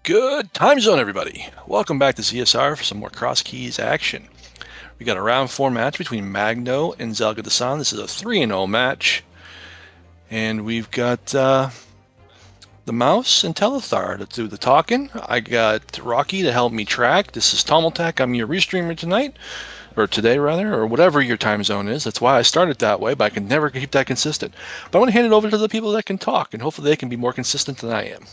Good time zone, everybody. Welcome back to CSR for some more Crosskeys action. We got a round 4 match between Magno and Zelgadissan. This is a 3-0 match. And we've got the mouse and Telethar to do the talking. I got Rocky to help me track. This is Tommeltak. I'm your restreamer tonight, or today rather, or whatever your time zone is. That's why I started that way, but I can never keep that consistent. But I want to hand it over to the people that can talk, and hopefully they can be more consistent than I am.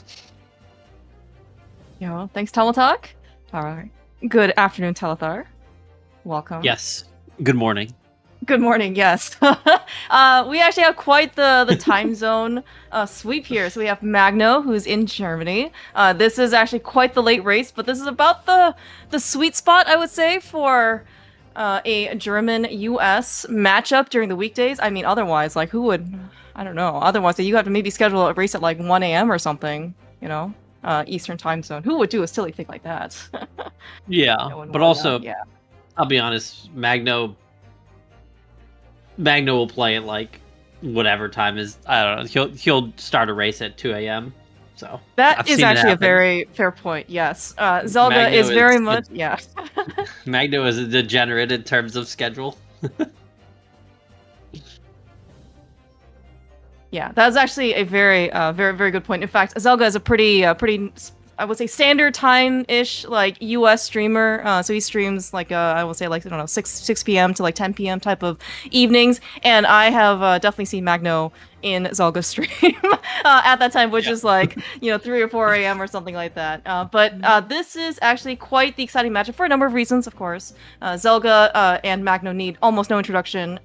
Yeah, thanks, Teletalk. All right. Good afternoon, Telethar. Welcome. Yes. Good morning. Good morning, yes. We actually have quite the time zone sweep here. So we have Magno, who's in Germany. This is actually quite the late race, but this is about the sweet spot, I would say, for a German-US matchup during the weekdays. I mean, otherwise, like, who would... I don't know. Otherwise, you have to maybe schedule a race at, like, 1 a.m. or something, you know? Eastern time zone. Who would do a silly thing like that? Yeah, No but also, yeah. I'll be honest, Magno will play at like whatever time is. I don't know. He'll start a race at 2 a.m. So that is actually a very fair point. Yes, Zelda Magno is very much Magno is a degenerate in terms of schedule. Yeah, that's actually a very, very good point. In fact, Zelda is a pretty, I would say, standard time-ish, like, US streamer. So he streams like, I would say, like, I don't know, 6 p.m. to like 10 p.m. type of evenings. And I have definitely seen Magno in Zelda stream at that time, which is like, 3 or 4 a.m. or something like that. But this is actually quite the exciting matchup for a number of reasons, of course. Zelda and Magno need almost no introduction.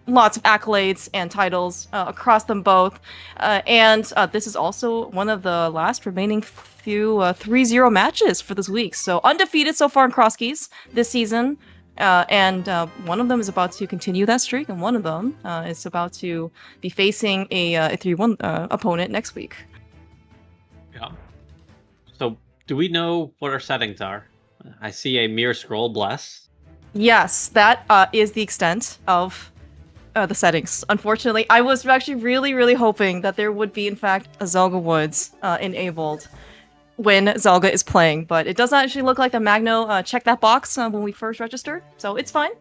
Lots of accolades and titles across them both. And this is also one of the last remaining few 3-0 matches for this week. So undefeated so far in Crosskeys this season. And one of them is about to continue that streak, and one of them is about to be facing a 3-1 opponent next week. Yeah. So do we know what our settings are? I see a mere scroll bless. Yes, that is the extent of the settings. Unfortunately, I was actually really hoping that there would be, in fact, a Zelda Woods enabled when Zelda is playing, but it does not actually look like the Magno checked that box when we first registered, so it's fine.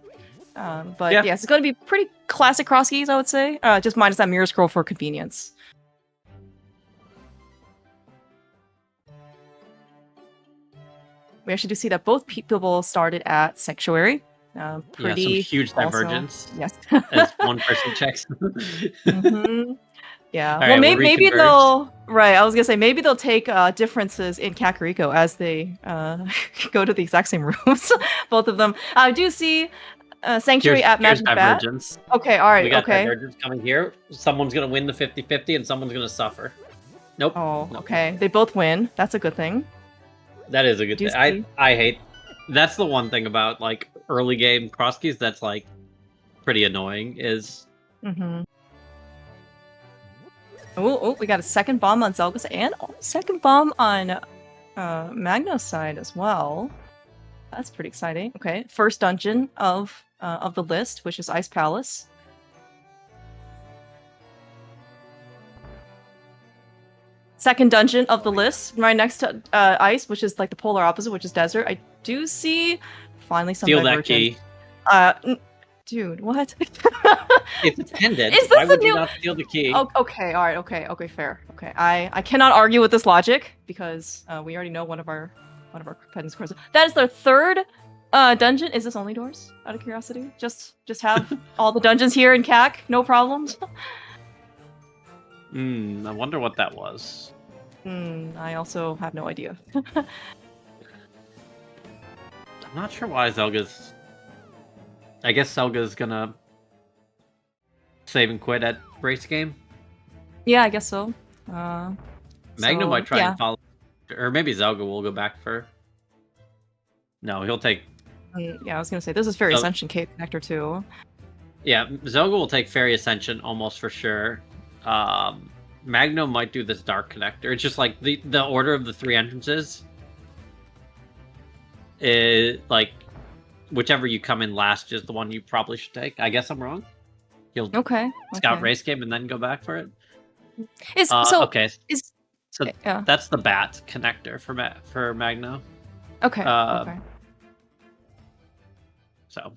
But yeah, it's going to be pretty classic Crosskeys, I would say, just minus that mirror scroll for convenience. We actually do see that both people started at Sanctuary. Pretty some huge divergence. Also, yes. As one person checks. Mm-hmm. Yeah. All well, right, maybe they'll. Right. I was gonna say maybe they'll take differences in Kakariko as they go to the exact same rooms. Both of them. I do see Sanctuary at Magic Bat. Okay. All right. We got divergence coming here. Someone's gonna win the 50-50, and someone's gonna suffer. Nope. Oh. Nope. Okay. They both win. That's a good thing. That is a good thing. I hate. That's the one thing about like early game Crosskeys that's like pretty annoying is. Oh, we got a second bomb on Zelga's and second bomb on Magno's side as well. That's pretty exciting. Okay, first dungeon of the list, which is Ice Palace. Second dungeon of the list, right next to Ice, which is like the polar opposite, which is Desert. I do see finally some divergence. That key. Dude, what? It's attended. Is this Why would you not steal the key? Oh, okay, all right, okay, fair. Okay, I cannot argue with this logic because we already know one of our competitors' courses. That is their third dungeon. Is this only doors? Out of curiosity, just have all the dungeons here in CAC, no problems. I wonder what that was. I also have no idea. I'm not sure why Zelga's. I guess Zelga's gonna save and quit at race game. Yeah, I guess so. Magno might try and follow, or maybe Zelga will go back for. No, he'll take. Yeah, I was gonna say this is Fairy Ascension Cave Connector too. Yeah, Zelga will take Fairy Ascension almost for sure. Magno might do this Dark Connector. It's just like the order of the 3 entrances is like. Whichever you come in last is the one you probably should take. I guess I'm wrong. You'll scout race game and then go back for it. So Yeah. that's the bat connector for Magno. Okay. Uh, okay. So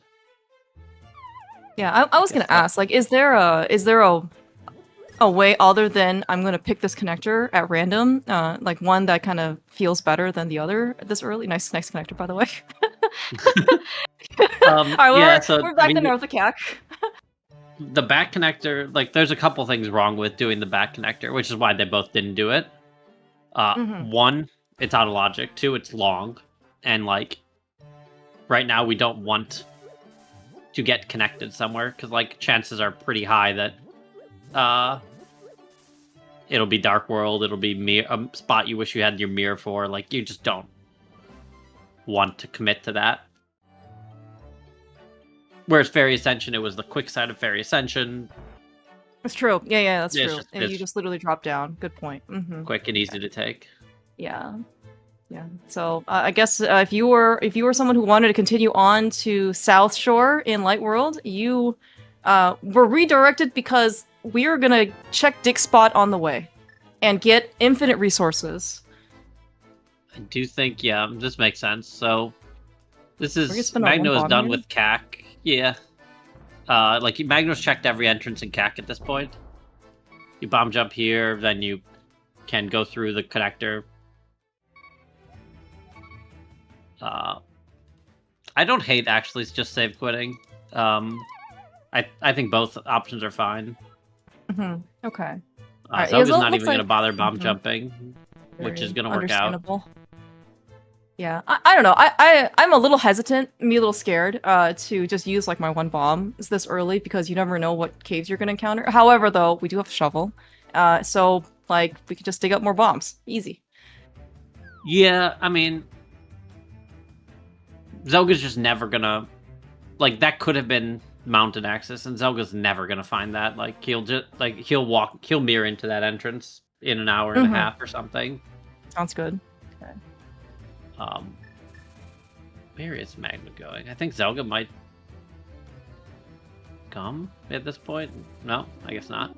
Yeah, I was guess gonna ask, like, is there a way other than I'm gonna pick this connector at random, like one that kind of feels better than the other this early? Nice connector, by the way. All right, yeah. So we're back to North of CAC. the back connector, like, there's a couple things wrong with doing the back connector, which is why they both didn't do it. One, it's out of logic. Two, it's long, and like right now we don't want to get connected somewhere because like chances are pretty high that it'll be Dark World, it'll be a spot you wish you had your mirror for. Like, you just don't want to commit to that. Whereas Fairy Ascension, it was the quick side of Fairy Ascension. That's true. Yeah, that's Yeah, true. And you it's just literally drop down. Good point. quick and easy to take. Yeah. So I guess if you were someone who wanted to continue on to South Shore in Light World, you were redirected because we are gonna check Dick's spot on the way and get infinite resources. I do think, yeah, this makes sense. So this We're gonna is spend our Magno one is bomb done here? with CAC. Yeah. Like Magno's checked every entrance in CAC at this point. You bomb jump here, then you can go through the connector. I don't hate actually just save quitting. I think both options are fine. Okay. Zelga's yeah, so it not looks even going to like- bother bomb jumping, which is Very going to work out. understandable. Yeah, I don't know. I'm a little hesitant, a little scared, to just use like my one bomb this early because you never know what caves you're gonna encounter. However, though, we do have a shovel, so like we could just dig up more bombs, easy. Yeah, I mean, Zelga's just never gonna, like, that could have been mountain access, and Zelga's never gonna find that. Like, he'll mirror into that entrance in an hour and a half or something. Sounds good. Okay. Where is Magno going? I think Zelga might come at this point. No, I guess not.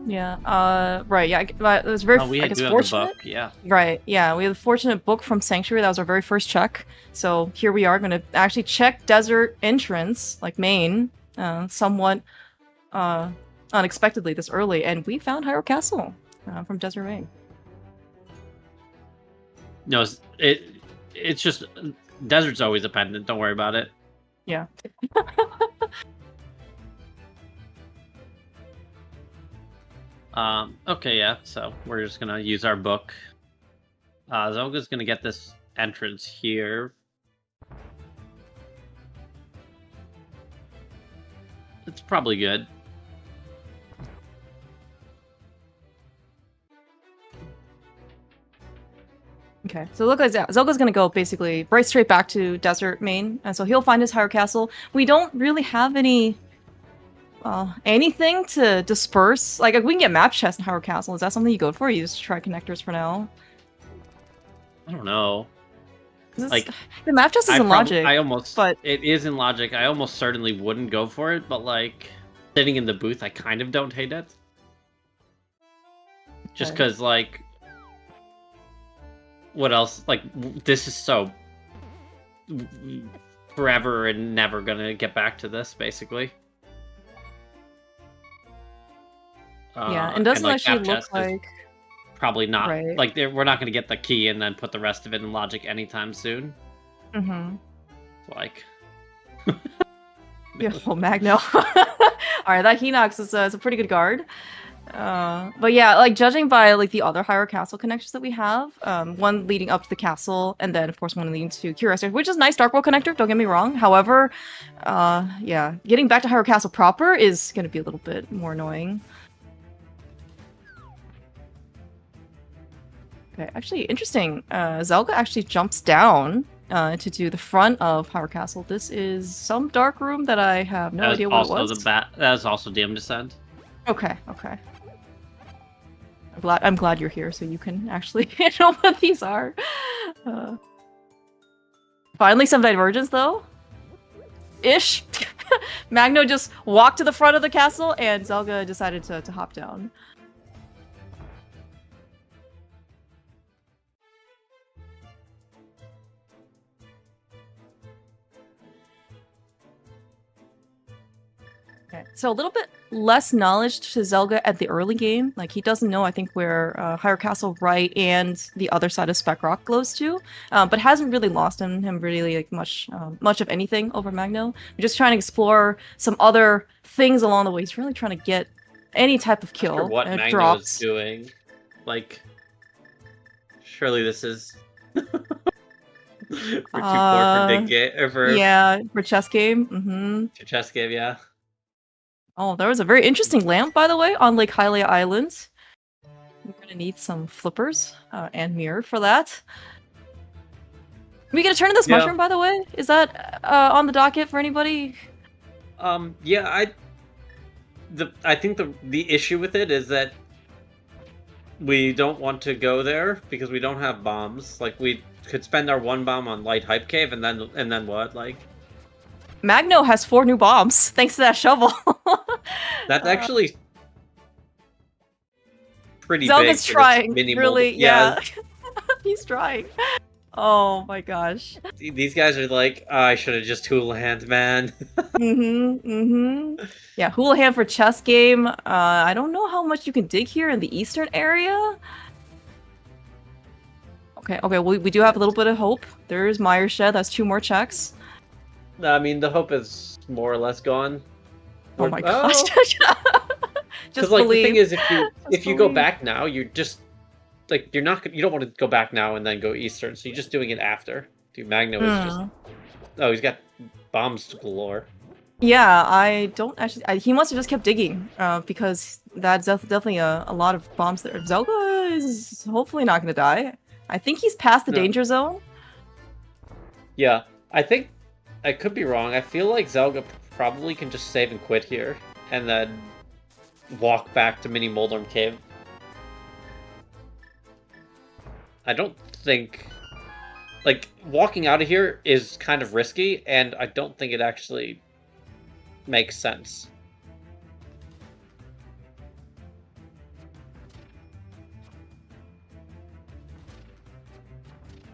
Yeah. Right. Yeah. It was very. Oh, we I guess do have the fortunate. book. Yeah. Right. Yeah. We have a fortunate book from Sanctuary. That was our very first check. So here we are, going to actually check desert entrance, like main, somewhat unexpectedly this early, and we found Hyrule Castle from Desert Main. No, it's just desert's always a pendant. Don't worry about it. Yeah. Okay, yeah. So we're just gonna use our book. Zelga's gonna get this entrance here. It's probably good. Okay, so look, Zelga's gonna go basically right straight back to Desert Main, and so he'll find his Hyrule Castle. We don't really have anything to disperse. Like, we can get map chests in Hyrule Castle. Is that something you go for? Or you just try connectors for now? I don't know. Like, the map chest is in logic. It is in logic. I almost certainly wouldn't go for it, but like sitting in the booth, I kind of don't hate it. Just because, like, what else? Like, this is so forever and never gonna get back to this, basically. Yeah, and doesn't like, actually map look chest like... Probably not. Right. Like, we're not going to get the key and then put the rest of it in logic anytime soon. Mm-hmm. Like... Beautiful Magno. Alright, that Hinox is a pretty good guard. But yeah, like, judging by like the other Hyrule Castle connections that we have, one leading up to the castle, and then of course one leading to Curiosity, which is a nice Dark World connector, don't get me wrong. However, yeah, getting back to Hyrule Castle proper is going to be a little bit more annoying. Okay, actually, interesting. Zelga actually jumps down to do the front of Hyrule Castle. This is some dark room that I have no idea what it was. That is also DM Descent. Okay. I'm glad you're here, so you can actually know what these are. Finally, some divergence, though. Ish. Magno just walked to the front of the castle, and Zelga decided to hop down. Okay. So a little bit less knowledge to Zelga at the early game. Like he doesn't know, I think, where Higher Castle right and the other side of Spec Rock goes to, but hasn't really lost him really like much of anything over Magno. We're just trying to explore some other things along the way. He's really trying to get any type of kill. After what and it Magno drops. is doing, like, surely this is. We're too poor for big game or for Yeah, for chess game. for chess game, yeah. Oh, there was a very interesting lamp, by the way, on Lake Hylia Island. We're gonna need some flippers and mirror for that. Can we get a turn of this Yeah. mushroom, by the way? Is that on the docket for anybody? Yeah, I think the issue with it is that we don't want to go there because we don't have bombs. Like we could spend our one bomb on Light Hype Cave and then what? Like Magno has 4 new bombs thanks to that shovel. that's actually pretty Zelga's big. For this trying, mini really. mold. Yeah, he's trying. Oh my gosh. These guys are like, oh, I should have just hula hand, man. Yeah, hula hand for chess game. I don't know how much you can dig here in the eastern area. Okay, we do have a little bit of hope. There's Meyer Shed. That's 2 more checks. I mean, the hope is more or less gone. Oh my gosh. Because Just like believe. the thing is, if you go believe. back now, you're just like you don't want to go back now and then go eastern, so you're just doing it after. Dude, Magno is just he's got bombs galore. Yeah, I don't actually. He must have just kept digging, because that's definitely a lot of bombs there. Zelda is hopefully not going to die. I think he's past the danger zone. Yeah, I think I could be wrong. I feel like Zelda probably can just save and quit here, and then walk back to Mini Moldorm Cave. I don't think... Like, walking out of here is kind of risky, and I don't think it actually makes sense.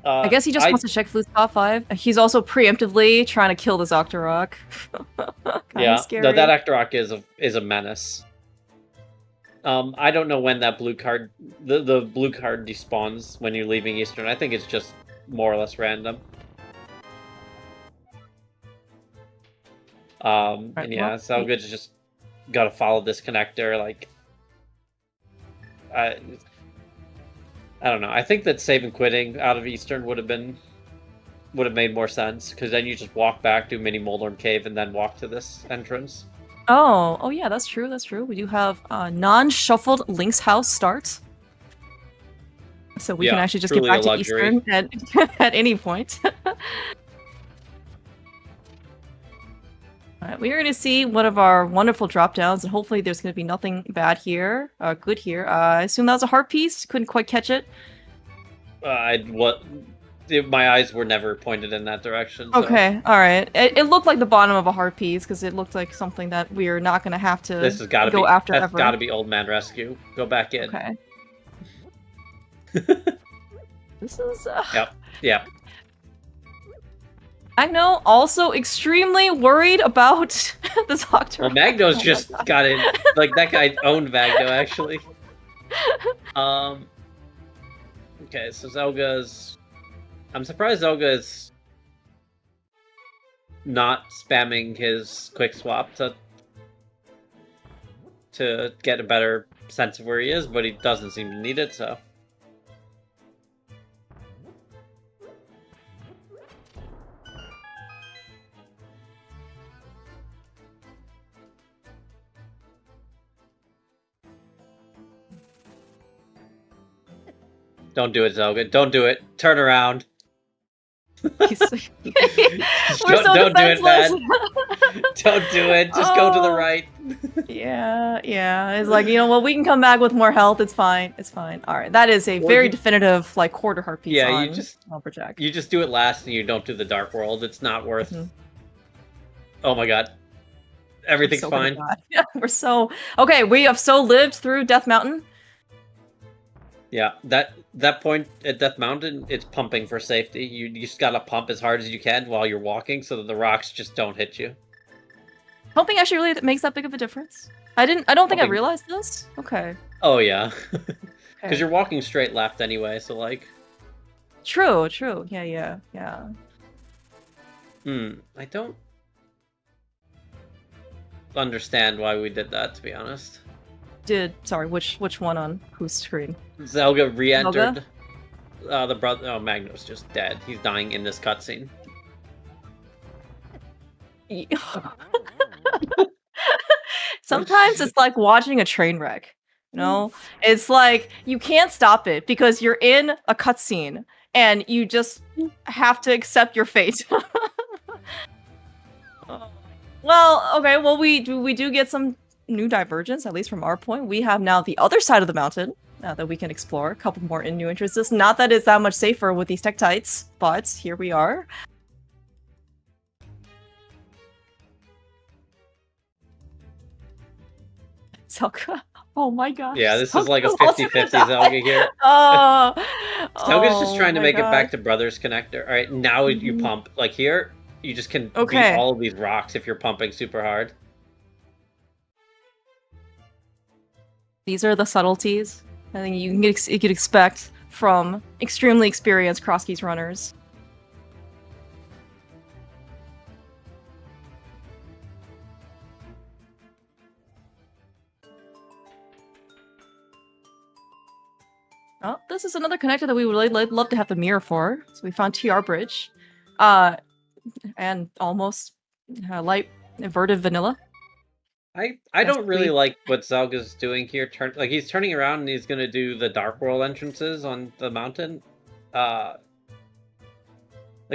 I guess he just wants to check Flute's top 5. He's also preemptively trying to kill the Octorok. Yeah, scary. no, that Octorok is a menace. I don't know when that blue card, the blue card despawns when you're leaving Eastern. I think it's just more or less random. And yeah, Zelga's just gotta follow this connector. Like, I don't know. I think that save and quitting out of Eastern would have made more sense, because then you just walk back, do Mini Moldorm Cave, and then walk to this entrance. Oh yeah, that's true. That's true. We do have non-shuffled Link's House start, so we can actually just get back to Eastern at any point. Alright, we are going to see one of our wonderful drop downs, and hopefully there's going to be nothing bad here, good here. I assume that was a heart piece. Couldn't quite catch it. My eyes were never pointed in that direction. So. Okay, alright. It looked like the bottom of a heart piece, because it looked like something that we're not going to have to go after ever. That's gotta be Old Man Rescue. Go back in. Okay. This is... Yep. Magno also extremely worried about this Octorok. Well, Magno's just got in. Like, that guy owned Magno, actually. Okay, so Zelga's... I'm surprised Zelga's not spamming his quick swap to get a better sense of where he is, but he doesn't seem to need it, so... Don't do it, Zelga. Don't do it. Turn around. Don't do it, man. Don't do it. Just go to the right. Yeah. It's like, you know what? We can come back with more health. It's fine. It's fine. All right. That is a very definitive, like, quarter heart piece. Yeah, on you just do it last, and you don't do the Dark World. It's not worth. Oh my god. Everything's fine. Yeah, we're so okay. We have so lived through Death Mountain. Yeah, that point at Death Mountain, it's pumping for safety. You just gotta pump as hard as you can while you're walking, so that the rocks just don't hit you. Pumping actually really makes that big of a difference. I don't think I Pumping. realized this. Okay. Oh yeah, because Okay. you're walking straight left anyway. So like. True. Yeah. I don't understand why we did that, to be honest. Sorry, which one on whose screen? Zelda re-entered. The brother. Oh, Magno's just dead. He's dying in this cutscene. Sometimes it's like watching a train wreck. You know, it's like you can't stop it because you're in a cutscene and you just have to accept your fate. Well, okay. Well, we do get some new divergence, at least from our point. We have now the other side of the mountain that we can explore. A couple more new entrances. Not that it's that much safer with these tektites, but here we are. Zelda. Oh my gosh. Yeah, this is like a 50-50 Zelda here. Zelda's just trying to make it back to Brothers Connector. All right, now you pump. Like here, you just can beat all of these rocks if you're pumping super hard. These are the subtleties I think you could expect from extremely experienced Crosskeys runners. Oh, this is another connector that we would really love to have the mirror for. So we found TR Bridge. And almost light inverted vanilla. I don't really like what Zelga's doing here. He's turning around and he's gonna do the Dark World entrances on the mountain. Like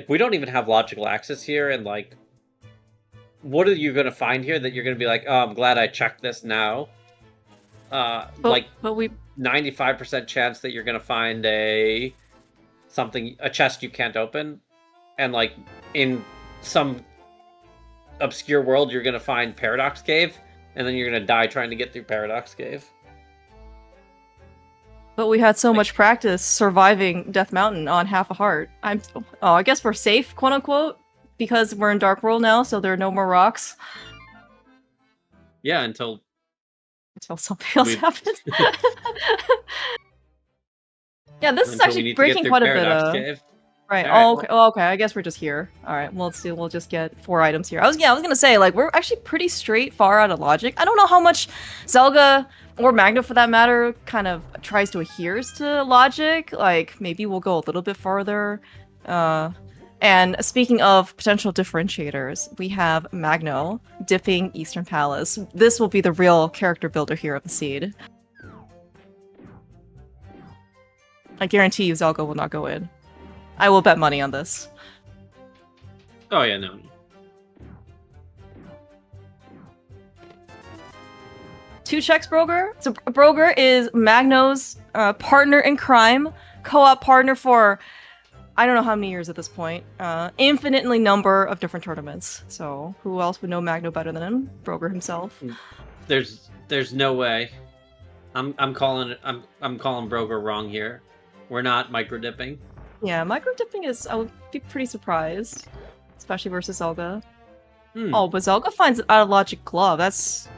we don't even have logical access here, and like, what are you gonna find here that you're gonna be like, oh, I'm glad I checked this now. But we 95% chance that you're gonna find a chest you can't open, and like in some obscure world you're gonna find Paradox Cave, and then you're gonna die trying to get through Paradox Cave. But we had so much practice surviving Death Mountain on half a heart. I guess we're safe, quote unquote, because we're in Dark World now, so there are no more rocks. Yeah, until something else happens. Yeah, this is actually breaking quite a bit. Right. Oh, okay. I guess we're just here. All right. Well, we'll just get 4 items here. I was gonna say, like, we're actually pretty far out of logic. I don't know how much Zelda or Magno, for that matter, kind of tries to adhere to logic. Like, maybe we'll go a little bit farther. And speaking of potential differentiators, we have Magno dipping Eastern Palace. This will be the real character builder here of the seed. I guarantee you Zelda will not go in. I will bet money on this. Oh yeah, no. Two checks, Broger. So Broger is Magno's partner in crime, co-op partner for I don't know how many years at this point. Infinitely number of different tournaments. So who else would know Magno better than him? Broger himself. There's no way. I'm calling Broger wrong here. We're not micro dipping. Yeah, micro dipping is. I would be pretty surprised, especially versus Zelda. Oh, but Zelda finds an out of logic glove. That's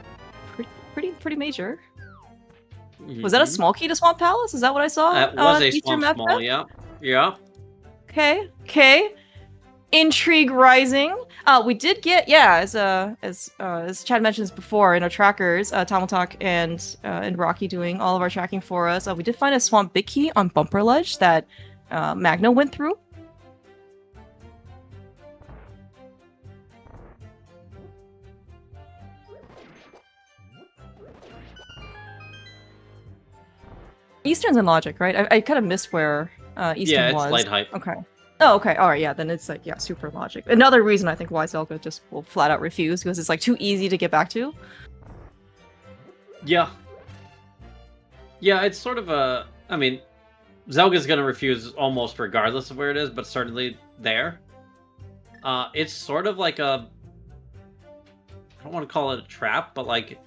pretty major. Was that a small key to Swamp Palace? Is that what I saw? That was a small. Yeah. Okay. Intrigue rising. We did get as Chad mentioned before in our trackers, Tamaltalk and Rocky doing all of our tracking for us. We did find a Swamp Big Key on Bumper Ledge that Magno went through. Eastern's in logic, right? I kind of missed where Eastern was. Yeah, it's light hype. Okay. Oh, okay. All right. Yeah. Then it's like super logic. Another reason I think why Zelda just will flat out refuse because it's like too easy to get back to. Yeah. Yeah, it's sort of a. I mean, Zelda's gonna refuse almost regardless of where it is, but certainly there. It's sort of like a. I don't want to call it a trap, but like.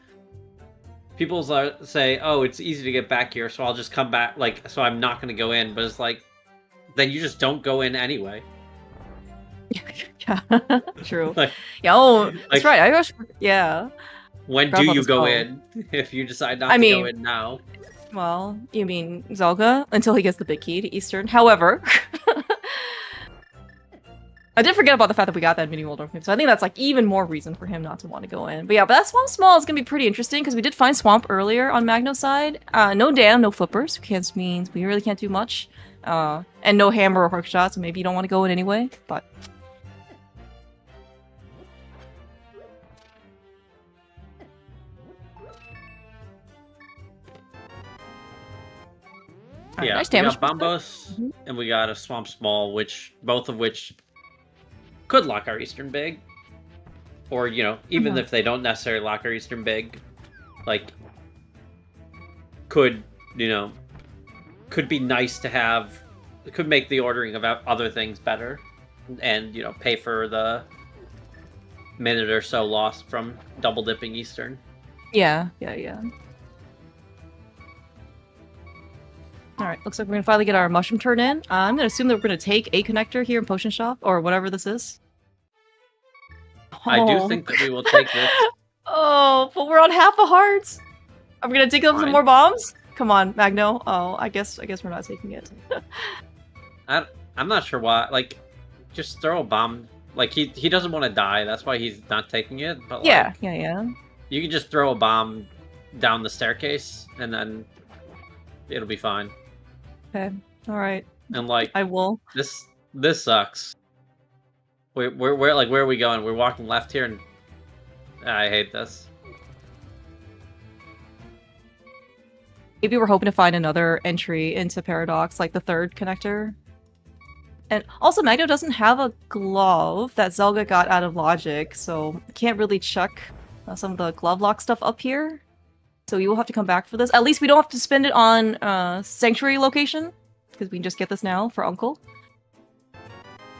People say, "Oh, it's easy to get back here, so I'll just come back." Like, so I'm not gonna go in, but it's like. Then you just don't go in anyway. Yeah, true. Like, Yeah, oh, that's like, right. Yeah. when Forgot do about you this go bow. in? If you decide not I to go mean- in now. Well, you mean Zelga until he gets the big key to Eastern. However, I did forget about the fact that we got that mini world open, so I think that's like even more reason for him not to want to go in. But yeah, but that Swamp Small is gonna be pretty interesting because we did find Swamp earlier on Magno's side. No dam, no flippers, which means we really can't do much. And no hammer or hook shot, so maybe you don't want to go in anyway. But Alright, Yeah, nice we damage. got Bombos, Mhm. and we got a Swamp Small, both of which could lock our Eastern big. Or, you know, even if they don't necessarily lock our Eastern big, like, could be nice to have, could make the ordering of other things better, and, you know, pay for the minute or so lost from double dipping Eastern. Yeah. Alright, looks like we're gonna finally get our mushroom turn in. I'm gonna assume that we're gonna take a connector here in Potion Shop, or whatever this is. I do think that we will take this. Oh, but we're on half a heart! Are we gonna dig up some Fine. more bombs? Come on, Magno. Oh, I guess we're not taking it. I'm not sure why. Like, just throw a bomb. Like, he doesn't want to die. That's why he's not taking it. But Yeah. you can just throw a bomb down the staircase, and then it'll be fine. Okay. Alright. And like, I will. this sucks. Where are we going? We're walking left here, and I hate this. Maybe we're hoping to find another entry into Paradox, like the third connector. And also, Magno doesn't have a glove that Zelga got out of Logic, so can't really check some of the glove lock stuff up here. So you will have to come back for this. At least we don't have to spend it on Sanctuary location, because we can just get this now for Uncle.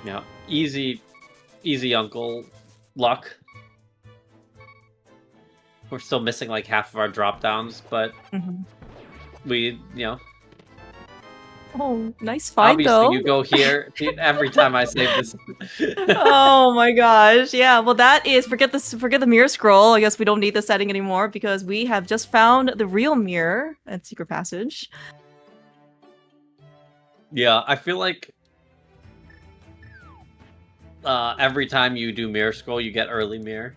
Yeah, easy Uncle luck. We're still missing like half of our drop downs, but we, you know. Oh, nice find Obviously, though. you go here every time I say this. Oh my gosh. Yeah, well that is forget the mirror scroll. I guess we don't need the setting anymore because we have just found the real mirror at Secret Passage. Yeah, I feel like every time you do mirror scroll, you get early mirror.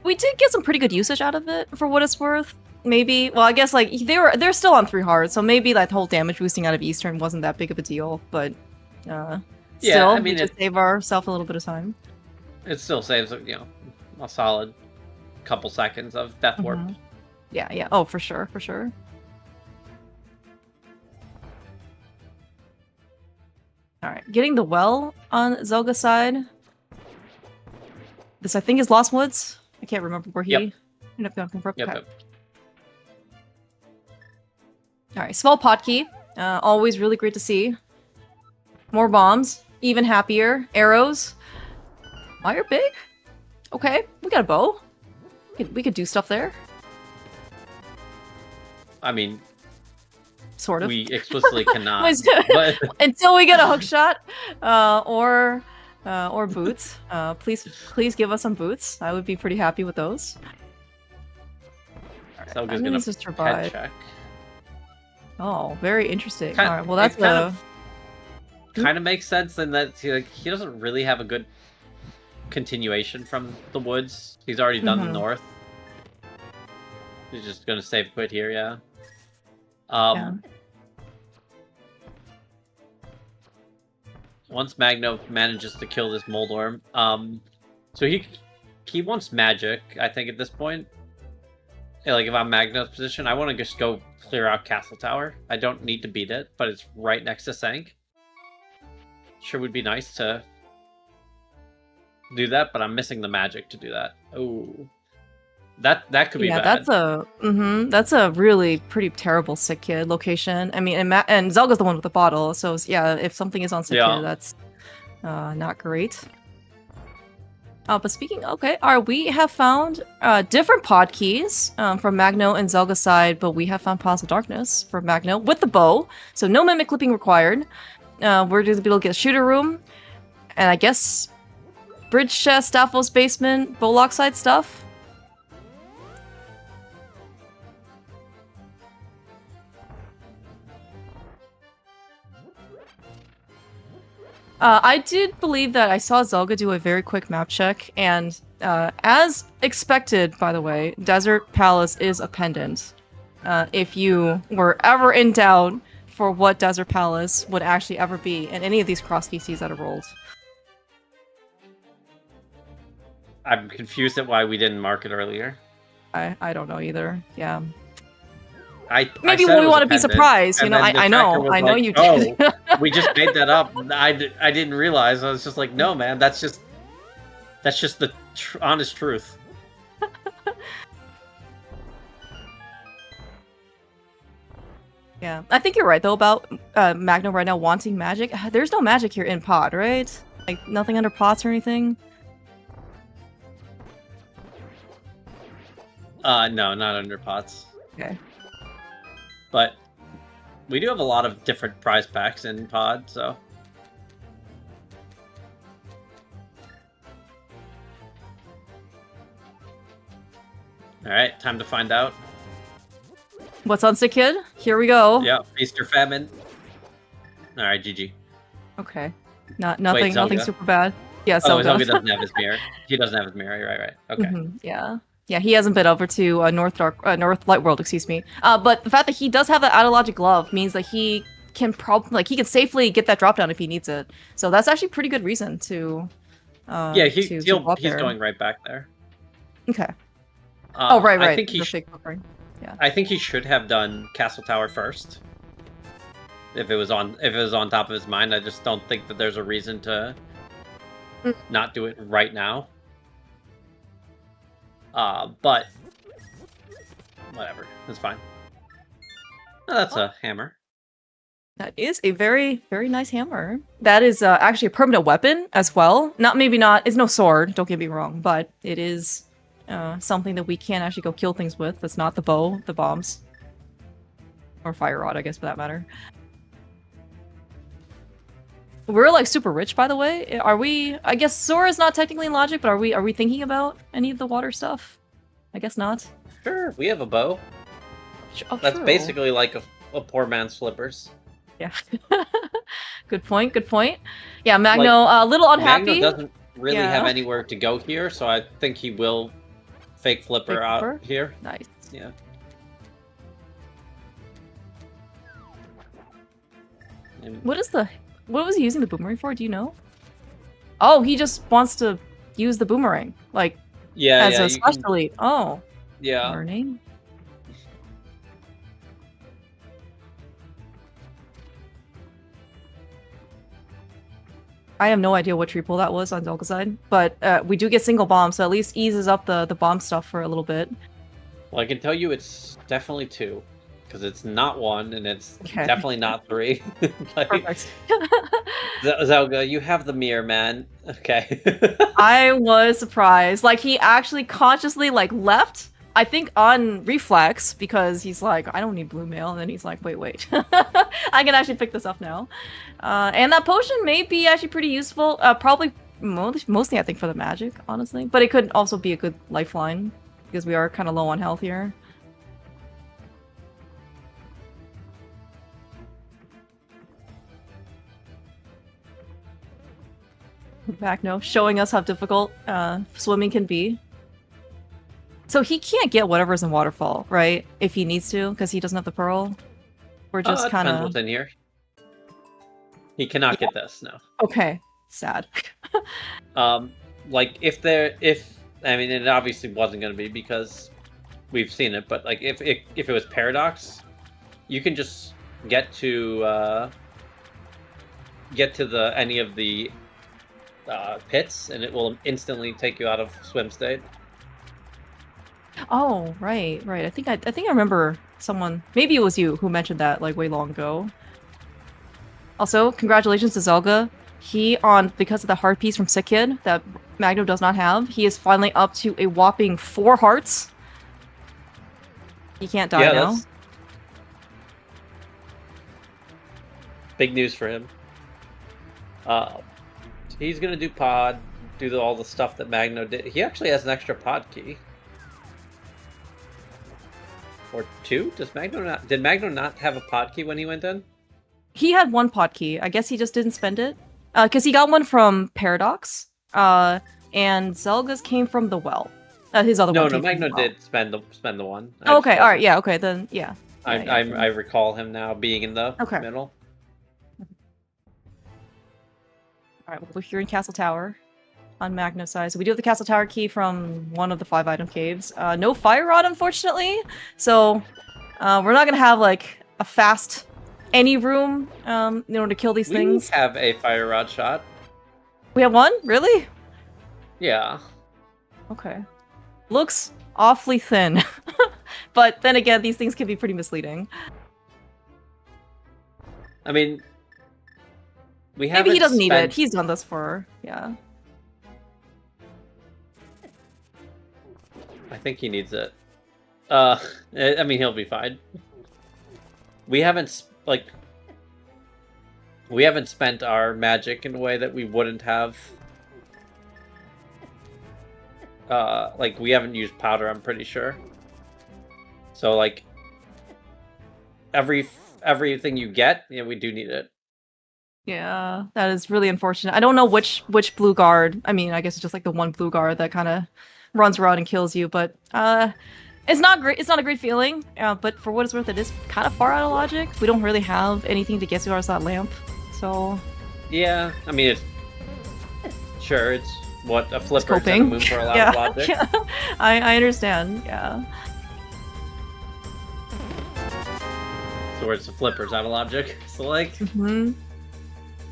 We did get some pretty good usage out of it for what it's worth. Maybe, well, I guess like they're still on 3 hearts, so maybe that whole damage boosting out of Eastern wasn't that big of a deal. But still, I mean, we just save ourselves a little bit of time. It still saves, you know, a solid couple seconds of death warp. Yeah. Oh, for sure. All right, getting the well on Zelga's side. This I think is Lost Woods. I can't remember where he ended up going from. Yep. Okay. All right, small pot key. Always really great to see. More bombs. Even happier. Arrows. Fire big? Okay, we got a bow. We could do stuff there. I mean, Sort of. we explicitly cannot. But Until we get a hook shot, or boots. Please give us some boots. I would be pretty happy with those. All right, Zelga's gonna gonna survive. head check. Oh, very interesting. Kind- All right, well that's kind of makes sense in that he doesn't really have a good continuation from the woods. He's already done the north. He's just gonna save quit here, yeah. Once Magno manages to kill this Moldorm, so he wants magic, I think, at this point. Yeah, like, if I'm Magno's position, I want to just go clear out Castle Tower. I don't need to beat it, but it's right next to Sank. Sure would be nice to do that, but I'm missing the magic to do that. Oh, that could be bad. That's a really pretty terrible sick kid location. I mean, and Zelga's the one with the bottle, so yeah, if something is on sick kid, that's not great. But speaking, okay, we have found different pod keys from Magno and Zelga's side, but we have found Paths of Darkness for Magno with the bow, so no mimic clipping required. we're just able to get a shooter room, and I guess bridge chest, Staphos basement, Bollock side stuff. I did believe that I saw Zelga do a very quick map check, and as expected, by the way, Desert Palace is a pendant. If you were ever in doubt for what Desert Palace would actually ever be in any of these Crosskeys that are rolled. I'm confused at why we didn't mark it earlier. I don't know either. Yeah. Maybe we want to be surprised, you know. I know like, you did. Oh, we just made that up. I didn't realize. I was just like, no, man, that's just the honest truth. Yeah, I think you're right though about Magno right now wanting magic. There's no magic here in pod, right? Like nothing under pots or anything. No, not under pots. Okay. But we do have a lot of different prize packs in pod, so. Alright, time to find out. What's on Sick Kid? Here we go. Yeah, feast or famine. Alright, GG. Okay. Nothing super bad. Yeah, Zelda Zelda. doesn't have his mirror. He doesn't have his mirror, right. Okay. Yeah. Yeah, he hasn't been over to North Light World, excuse me. But the fact that he does have that out-of-logic glove means that he can he can safely get that drop down if he needs it. So that's actually pretty good reason to. Yeah, he's going right back there. Okay. Oh right. I think Yeah. I think he should have done Castle Tower first. If it was on top of his mind, I just don't think that there's a reason to not do it right now. But whatever, it's fine. Oh, that's a hammer. That is a very, very nice hammer. That is actually a permanent weapon as well. It's no sword, don't get me wrong, but it is something that we can actually go kill things with. That's not the bow, the bombs. Or fire rod, I guess, for that matter. We're like super rich, by the way. Are we? I guess Sora's not technically in logic, but are we thinking about any of the water stuff? I guess not. Sure, we have a bow. That's true. basically like a poor man's flippers. Yeah. Good point. Yeah, Magno, a little unhappy. Magno doesn't really have anywhere to go here, so I think he will fake flipper out here. Nice. Yeah. What was he using the boomerang for? Do you know? Oh, he just wants to use the boomerang, like as a slash delete. Oh, yeah. Learning. I have no idea what tree pull that was on Zelga's side, but we do get single bombs, so at least eases up the bomb stuff for a little bit. Well, I can tell you it's definitely 2. Because it's not 1, and it's definitely not 3. Perfect. Zelga, you have the mirror, man. Okay. I was surprised. Like, he actually consciously, left, I think, on reflex, because he's like, I don't need blue mail, and then he's like, wait. I can actually pick this up now. And that potion may be actually pretty useful. Probably, mostly, I think, for the magic, honestly. But it could also be a good lifeline, because we are kind of low on health here. Magno showing us how difficult swimming can be. So he can't get whatever's in Waterfall, right? If he needs to, because he doesn't have the pearl. We're just kind of. Depends what's in here. He cannot get this, no. Okay, sad. I mean, it obviously wasn't going to be because we've seen it, but like if it was Paradox, you can just get to any of the pits, and it will instantly take you out of swim state. Oh, right. I think I remember someone, maybe it was you, who mentioned that way long ago. Also, congratulations to Zelga. Because of the heart piece from Sick Kid that Magno does not have, he is finally up to a whopping 4 hearts. He can't die now. Big news for him. He's gonna do pod, all the stuff that Magno did. He actually has an extra pod key. Or 2? Did Magno not have a pod key when he went in? He had 1 pod key. I guess he just didn't spend it. Because he got one from Paradox. And Zelga's came from the well. His other one. No, Magno did spend the one. Oh, okay, alright, yeah, okay, then, yeah. I recall him now being in the middle. Alright, well, we're here in Castle Tower. On Magno's side. So we do have the Castle Tower key from one of the 5 item caves. No fire rod, unfortunately. So we're not gonna have like a fast any room in order to kill these things. We have a fire rod shot. We have one? Really? Yeah. Okay. Looks awfully thin. But then again, these things can be pretty misleading. I mean, maybe he doesn't need it. He's done this for I think he needs it. I mean, he'll be fine. We haven't spent our magic in a way that we wouldn't have. We haven't used powder, I'm pretty sure. So, like, everything you get, we do need it. Yeah, that is really unfortunate. I don't know which blue guard. I mean, I guess it's just like the one blue guard that kind of runs around and kills you, but it's not great. It's not a great feeling. But for what it's worth, it is kind of far out of logic. We don't really have anything to get to that lamp, so. Yeah, I mean, it's what a flipper and a moon for a lot of logic. Yeah, I understand. Yeah. So where's the flippers out of logic? So like,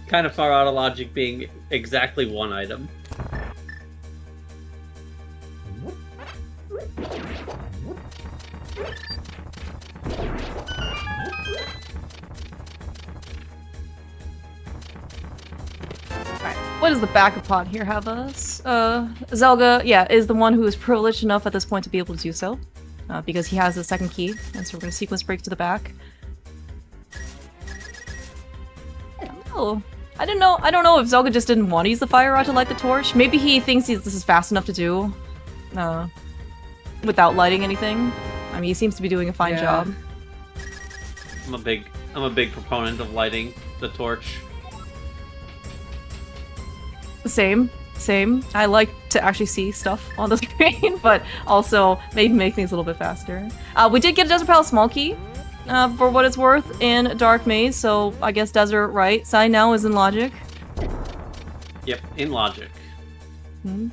kind of far out of logic being exactly 1 item. What does the backup pod here have us? Zelga, is the one who is privileged enough at this point to be able to do so. Because he has the 2nd key, and so we're going to sequence break to the back. Oh, I don't know if Zelga just didn't want to use the fire rod to light the torch. Maybe he thinks this is fast enough to do. Without lighting anything. I mean, he seems to be doing a fine job. I'm a big proponent of lighting the torch. Same. I like to actually see stuff on the screen, but also maybe make things a little bit faster. We did get a Desert Palace small key, for what it's worth, in Dark Maze, so I guess Desert right side now is in Logic. Yep, in Logic. Hmm.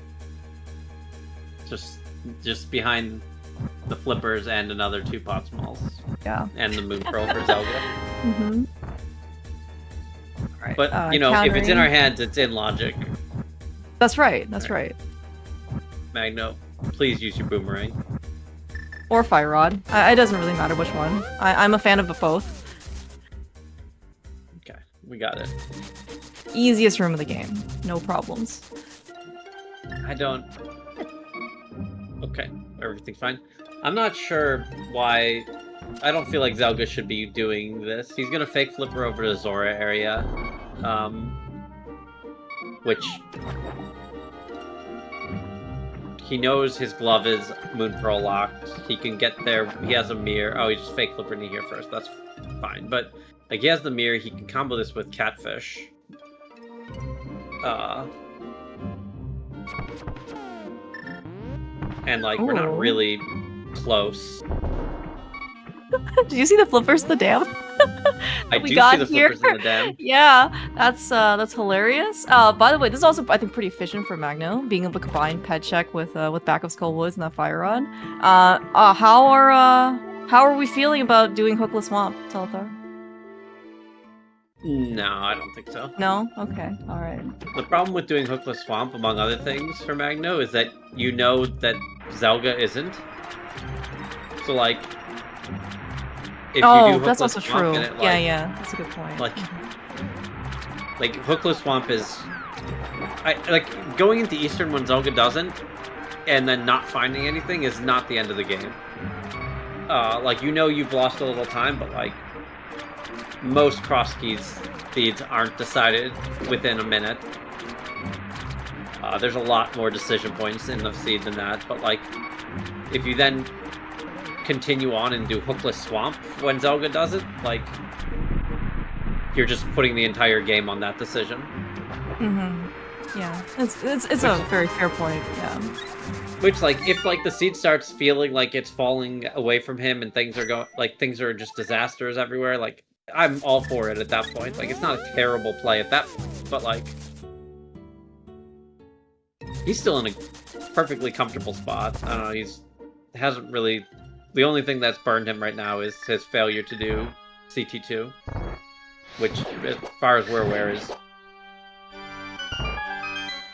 Just behind the flippers and another 2 pot smalls. Yeah. And the moon pearl for Zelda. Alright. But, if it's in our hands, it's in Logic. That's right. Magno, please use your boomerang. Or Fire Rod. It doesn't really matter which one. I'm a fan of both. Okay, we got it. Easiest room of the game. No problems. Okay, everything's fine. I'm not sure why. I don't feel like Zelda should be doing this. He's gonna fake flipper over to Zora area. Which he knows his glove is moon pearl locked. He can get there. He has a mirror. Oh, he just fake flipper in here first. That's fine. But like he has the mirror. He can combo this with catfish. And like we're not really close. Did you see the flippers in the dam? I do see the flippers in the dam. Yeah, that's hilarious. By the way, this is also I think pretty efficient for Magno, being able to combine pet check with backup skull woods and that fire rod. How are we feeling about doing Hookless Swamp, Telethar? No, I don't think so. No? Okay, alright. The problem with doing Hookless Swamp, among other things, for Magno, is that you know that Zelda isn't. So, like, if you do that's Hookless also Swamp true. and it, like, Yeah, that's a good point. Like Hookless Swamp is... going into Eastern when Zelda doesn't, and then not finding anything is not the end of the game. You've lost a little time, but, like, most Crosskeys feeds aren't decided within a minute. There's a lot more decision points in the seed than that, but like, if you then continue on and do Hookless Swamp when Zelda does it, like, you're just putting the entire game on that decision. Yeah, it's a very fair point. Yeah. Which, like, if like the seed starts feeling like it's falling away from him and things are just disasters everywhere, like, I'm all for it at that point. Like, it's not a terrible play at that point, but like, he's still in a perfectly comfortable spot. I don't know, hasn't really... The only thing that's burned him right now is his failure to do CT2, which, as far as we're aware, is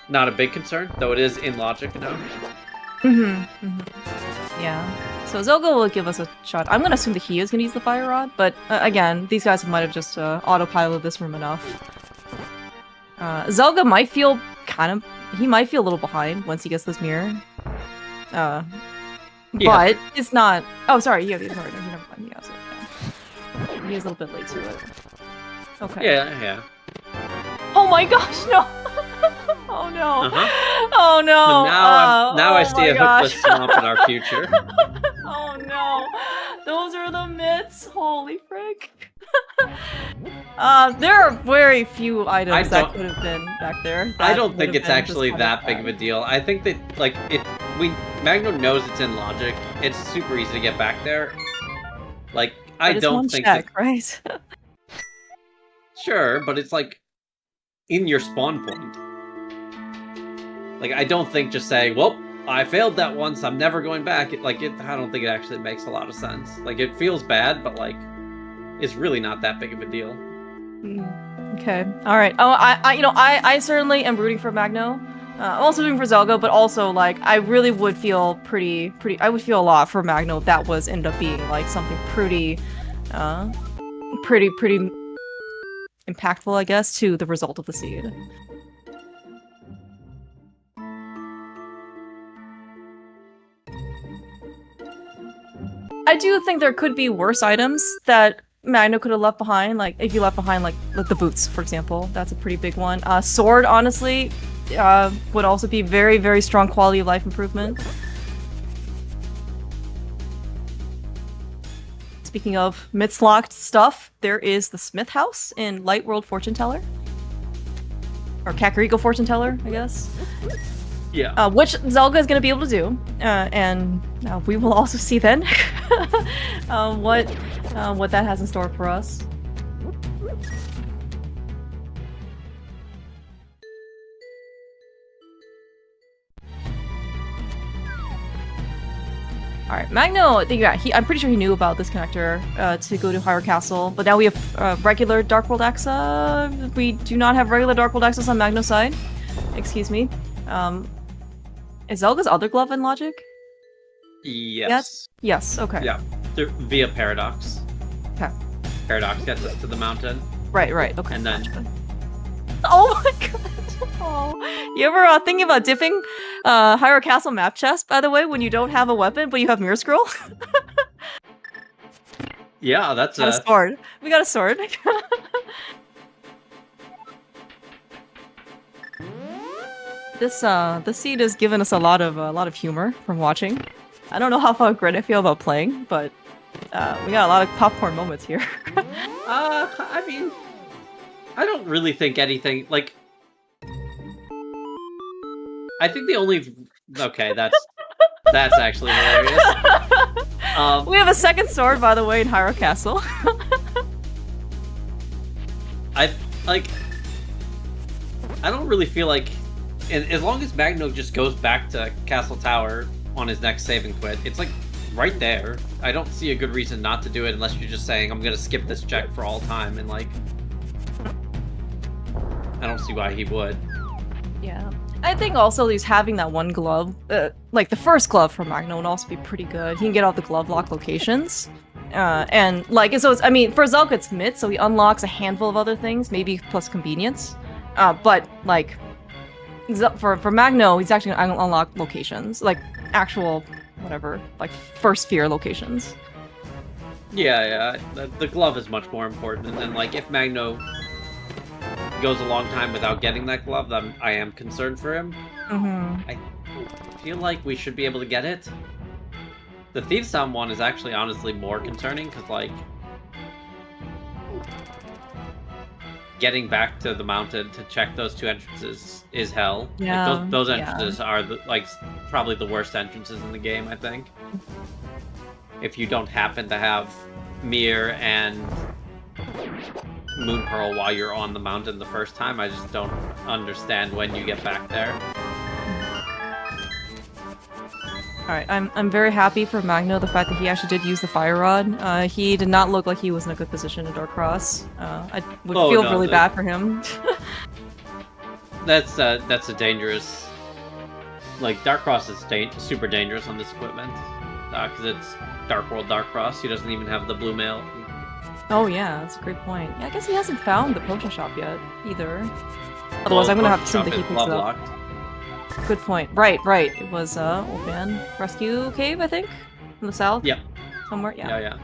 not a big concern, though it is in logic now. Yeah. So Zelda will give us a shot. I'm gonna assume that he is gonna use the Fire Rod, but again, these guys might have just autopiloted this room enough. Zelda might feel he might feel a little behind once he gets this mirror. But it's not. Oh, sorry. Never mind. He has it. He is a little bit late to it. Okay. Yeah. Oh my gosh, no! Oh no! Oh no! But now I see a Hookless Swamp in our future. Oh no! Those are the myths. Holy frick! There are very few items that could have been back there. I don't think it's actually that big of a deal. I think that, like, Magno knows it's in logic. It's super easy to get back there. Like, I don't think right? Sure, but it's like in your spawn point. Like, I don't think just saying, "Well, I failed that once. I'm never going back." I don't think it actually makes a lot of sense. Like, it feels bad, but like, it's really not that big of a deal. Okay. All right. Oh, I certainly am rooting for Magno. I'm also rooting for Zelda, but also, like, I really would feel pretty. I would feel a lot for Magno if that was ended up being like something pretty impactful, I guess, to the result of the seed. I do think there could be worse items that Magno could have left behind, like if you left behind like the boots, for example. That's a pretty big one. Sword, honestly, would also be very, very strong quality of life improvement. Speaking of myths-locked stuff, there is the Smith House in Light World Fortune Teller. Or Kakariko Fortune Teller, I guess. Yeah. Which Zelda is going to be able to do. And we will also see then what that has in store for us. Alright, Magno, I'm pretty sure he knew about this connector to go to Hyrule Castle, but now we have regular Dark World access. We do not have regular Dark World access on Magno's side. Excuse me. Is Zelda's other glove in logic? Yes. Yes, okay. Yeah, via Paradox. Okay. Paradox gets us to the mountain. Right, okay. And then... Gotcha. Oh my god! Oh. You ever thinking about dipping Hyrule Castle map chest, by the way, when you don't have a weapon, but you have Mirror Scroll? Yeah, that's a sword. We got a sword. This seed has given us a lot of humor from watching. I don't know how great I feel about playing, but we got a lot of popcorn moments here. I mean, I don't really think anything, like... I think the only... Okay, that's actually hilarious. We have a second sword, by the way, in Hyrule Castle. I don't really feel like... And as long as Magno just goes back to Castle Tower on his next save and quit, it's like right there. I don't see a good reason not to do it unless you're just saying, I'm gonna skip this check for all time, and like... I don't see why he would. Yeah. I think also he's having that one glove, like the first glove from Magno would also be pretty good. He can get all the glove lock locations. And like, so it's, I mean, for Zelda it's mid, so he unlocks a handful of other things, maybe plus convenience. But like, for Magno, he's actually gonna unlock locations, like actual, whatever, like first sphere locations. Yeah. The glove is much more important, and then like if Magno goes a long time without getting that glove, then I am concerned for him. I feel like we should be able to get it. The Thieves' Town one is actually honestly more concerning because like getting back to the mountain to check those two entrances is hell. Yeah, like those entrances are like probably the worst entrances in the game, I think. If you don't happen to have Mir and Moon Pearl while you're on the mountain the first time, I just don't understand when you get back there. Alright, I'm very happy for Magno, the fact that he actually did use the Fire Rod. He did not look like he was in a good position in Dark Cross. I would feel really bad for him. That's a dangerous... Like, Dark Cross is super dangerous on this equipment. Because it's Dark World Dark Cross. He doesn't even have the blue mail. Oh yeah, that's a great point. Yeah, I guess he hasn't found the potion shop yet, either. Otherwise, I'm gonna have to assume that he picks it up. Good point. Right. It was, Old Man Rescue Cave, I think? In the south? Yep. Somewhere, yeah. Yeah.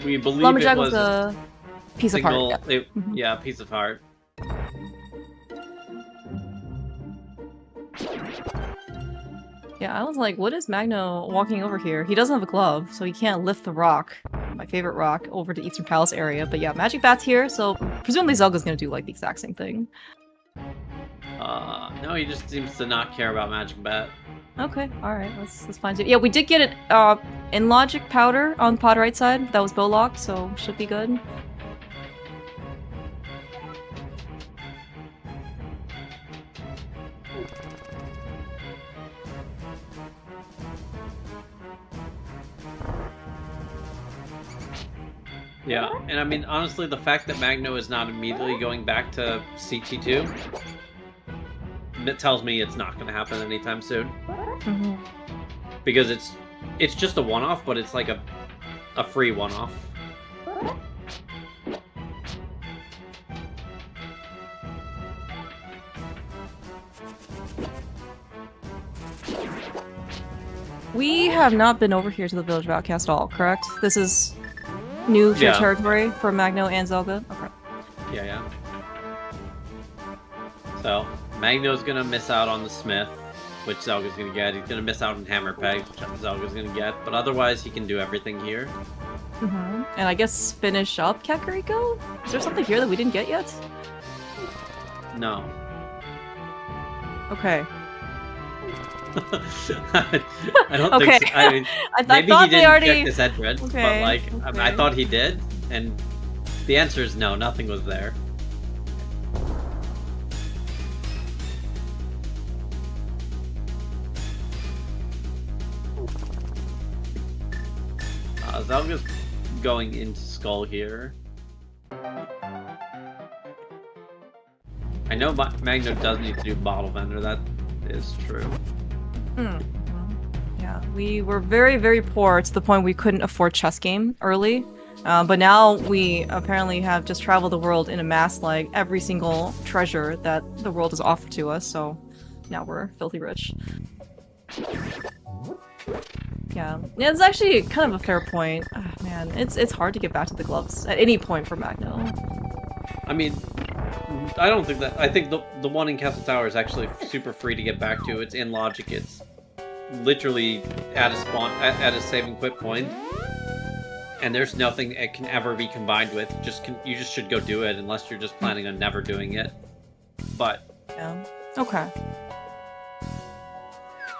We believe Lumberjack it was a piece of heart. Yeah, piece of heart. Yeah, I was like, what is Magno walking over here? He doesn't have a glove, so he can't lift the rock, my favorite rock, over to Eastern Palace area. But yeah, Magic Bat's here, so presumably Zelda's gonna do like the exact same thing. No, he just seems to not care about Magic Bat. Okay, alright, let's find it. Yeah, we did get it in Logic Powder on the pod right side. That was bow locked, so should be good. Yeah, and I mean, honestly, the fact that Magno is not immediately going back to CT2, it tells me it's not going to happen anytime soon. Because it's just a one-off, but it's like a free one-off. We have not been over here to the Village of Outcast at all, correct? This is new territory for Magno and Zelda? Okay. Yeah. So, Magno's gonna miss out on the Smith, which Zelda's gonna get. He's gonna miss out on Hammer Pegs, which Zelda's gonna get. But otherwise, he can do everything here. And I guess finish up Kakariko? Is there something here that we didn't get yet? No. Okay. I don't think so. I mean, maybe he didn't check this entrance, but like, I thought he did, and the answer is no, nothing was there. Zelga's going into Skull here. I know Magno does need to do Bottle Vendor, that is true. Yeah, we were very, very poor to the point we couldn't afford chess game early. But now we apparently have just traveled the world and amassed like every single treasure that the world has offered to us, so now we're filthy rich. Yeah, it's actually kind of a fair point. Oh, man, it's hard to get back to the gloves at any point for Magno. I mean, I don't think that. I think the one in Castle Tower is actually super free to get back to. It's in Logic. It's literally at a spawn at a save and quit point, and there's nothing it can ever be combined with. You just should go do it unless you're just planning on never doing it. But yeah, okay.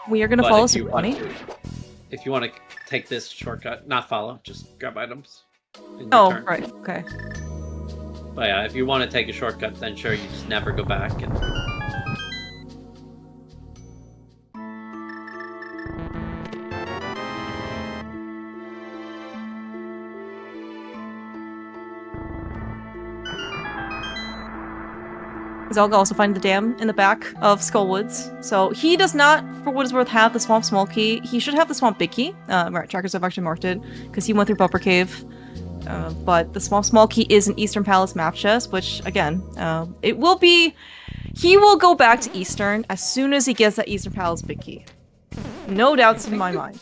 We are gonna follow Super Bunny. If you want to take this shortcut, not follow, just grab items. Oh, right, okay. But yeah, if you want to take a shortcut, then sure, you just never go back. And... Zelga also find the dam in the back of Skullwoods. So he does not, for what is worth, have the Swamp Small Key. He should have the Swamp Big Key. Right, trackers have actually marked it, because he went through Bumper Cave. but the small key is an Eastern Palace map chest, which again, it will be. He will go back to Eastern as soon as he gets that Eastern Palace big key. No doubts in my mind.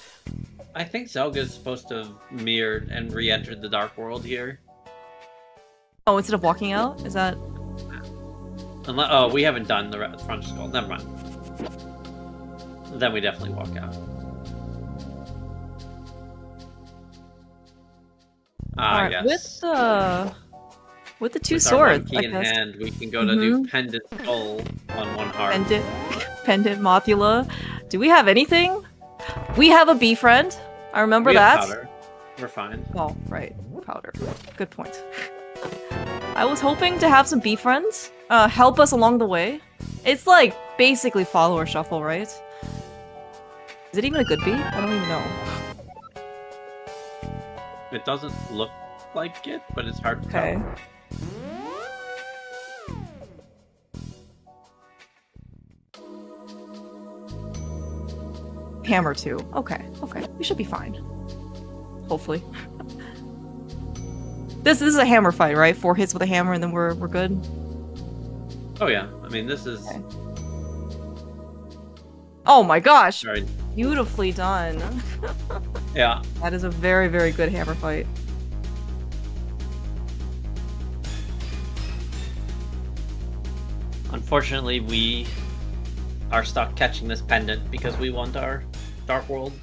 I think Zelga's supposed to have mirrored and re-entered the Dark World here. Oh, instead of walking out, is that? Unless, oh, we haven't done the front skull. Never mind. Then we definitely walk out. Ah, Alright, yes. with the two With swords, our one key in hand, we can go to do Pendant Skull on one heart. Pendant Mothula. Do we have anything? We have a bee friend. I remember We have that. powder. We're fine. Oh, right. Powder. Good point. I was hoping to have some bee friends help us along the way. It's like basically follower shuffle, right? Is it even a good bee? I don't even know. It doesn't look like it, but it's hard to Okay. tell. Hammer too. Okay. We should be fine. Hopefully. This is a hammer fight, right? 4 hits with a hammer and then we're good. Oh yeah, I mean this is Okay. Oh my gosh! very Beautifully done. yeah. That is a very, very good hammer fight. Unfortunately, we are stuck catching this pendant because we want our Dark World.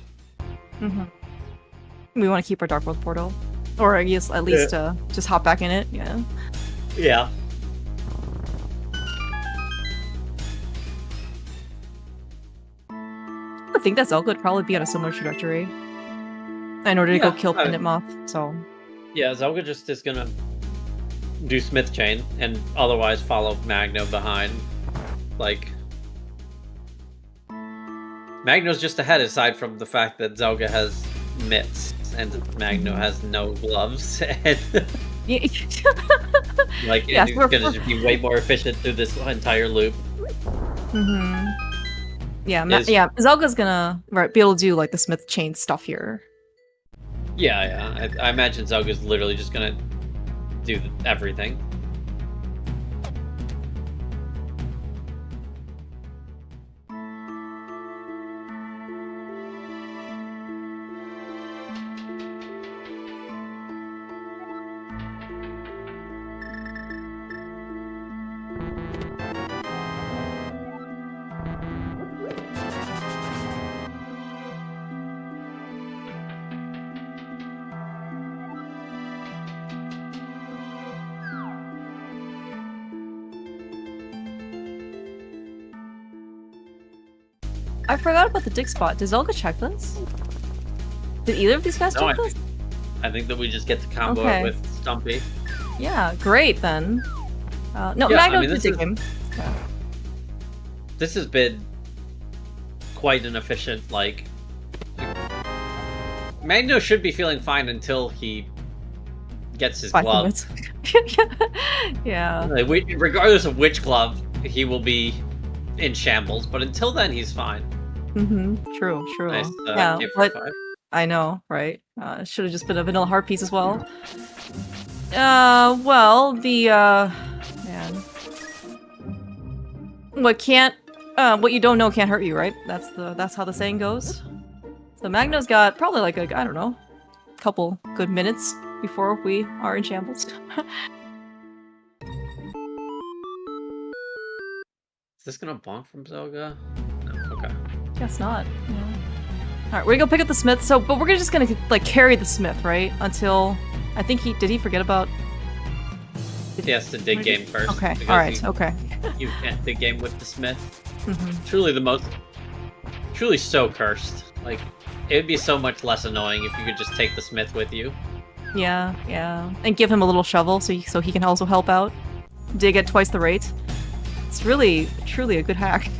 We want to keep our Dark World portal. Or I guess at least just hop back in it, yeah. Yeah. I think that Zelda would probably be on a similar trajectory. In order to go kill Pendant Moth, so... Yeah, Zelda just is gonna do Smith Chain and otherwise follow Magno behind. Like, Magno's just ahead aside from the fact that Zelda has mitts and Magno has no gloves. And like, Yeah, he's gonna just be way more efficient through this entire loop. Yeah, Zelga's gonna be able to do like the Smith Chain stuff here. Yeah. I imagine Zelga's literally just gonna do everything. I forgot about the dig spot. Did Zelda check this? Did either of these guys check this? I think that we just get to combo it with Stumpy. Yeah, great then. No, Yeah, Magno I mean, did dig him. This has been quite an efficient, like... Magno should be feeling fine until he gets his 5 glove. minutes. Yeah. Like, regardless of which glove, he will be in shambles, but until then, he's fine. True. Nice, Yeah, K but 45. I know, right? Should have just been a vanilla heart piece as well. Well, the man. What you don't know can't hurt you, right? That's how the saying goes. So Magno's got probably like I don't know, couple good minutes before we are in shambles. Is this gonna bonk from Zelda? No, okay. Guess not. Yeah. All right, we're gonna go pick up the smith. But we're just gonna like carry the smith, right? Until I think did he forget about? He has to dig game first. Okay. because All right. Okay. You can't dig game with the smith. Truly so cursed. Like, it would be so much less annoying if you could just take the smith with you. Yeah, and give him a little shovel so he can also help out. Dig at twice the rate. It's really, truly a good hack.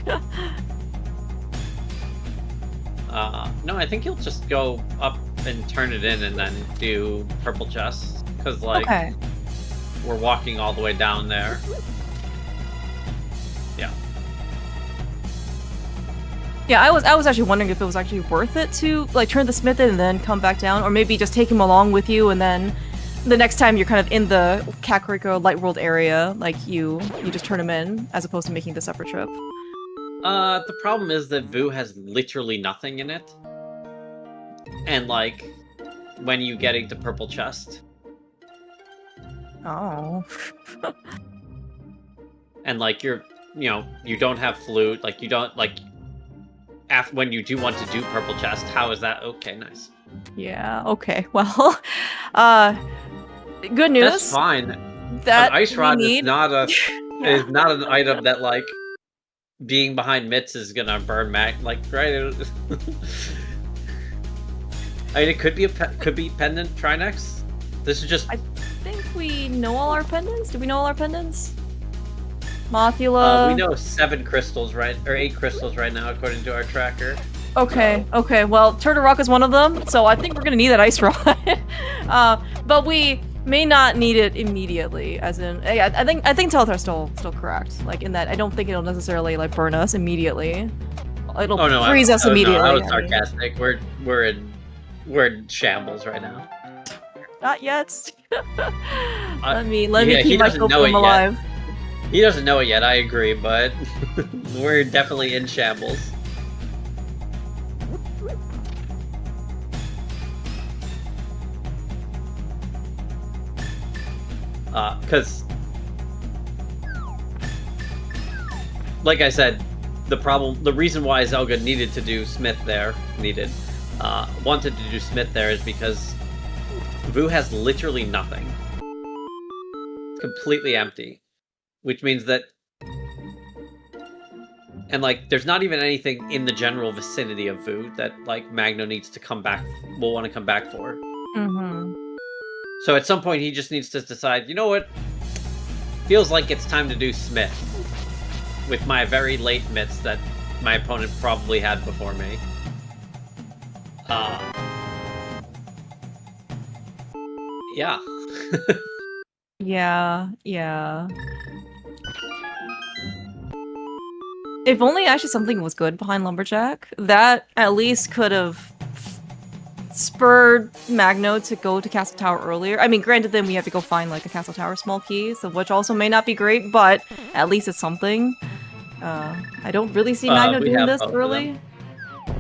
No, I think he'll just go up and turn it in and then do purple chests. Because, like, we're walking all the way down there. Yeah. Yeah, I was actually wondering if it was actually worth it to, like, turn the smith in and then come back down. Or maybe just take him along with you and then the next time you're kind of in the Kakariko Light World area, like you just turn them in as opposed to making the separate trip. The problem is that Vu has literally nothing in it. And, like, when you get into Purple Chest. Oh. And, like, you don't have Flute, like, you don't, like, when you do want to do Purple Chest, how is that? Okay, nice. Yeah, okay, well, good news. That's fine. That an Ice Rod is not yeah. is not an item that, like, being behind Mitts is gonna burn right? I mean, it could be pendant Trinex. This is just. I think we know all our pendants. Do we know all our pendants? Mothula. We know 7 crystals, right, or 8 crystals right now, according to our tracker. Okay, okay. Well, Turtle Rock is one of them, so I think we're gonna need that Ice Rod. But we may not need it immediately. As in, I think Telethar's still correct. Like in that, I don't think it'll necessarily like burn us immediately. It'll freeze us immediately. No, I was sarcastic. We're in shambles right now. Not yet. let me keep my Goblin alive. He doesn't know it yet. I agree, but we're definitely in shambles. Because, like I said, the reason why Zelda needed to do Smith there, wanted to do Smith there is because Vu has literally nothing. It's completely empty. Which means that, and like, there's not even anything in the general vicinity of Vu that like Magno needs to will want to come back for. Mm-hmm. So at some point he just needs to decide, you know what? Feels like it's time to do Smith. With my very late mitts that my opponent probably had before me. Yeah. Yeah. If only actually something was good behind Lumberjack, that at least could have spurred Magno to go to Castle Tower earlier. I mean, granted, then we have to go find like a Castle Tower small key, so which also may not be great, but at least it's something. I don't really see Magno doing this early.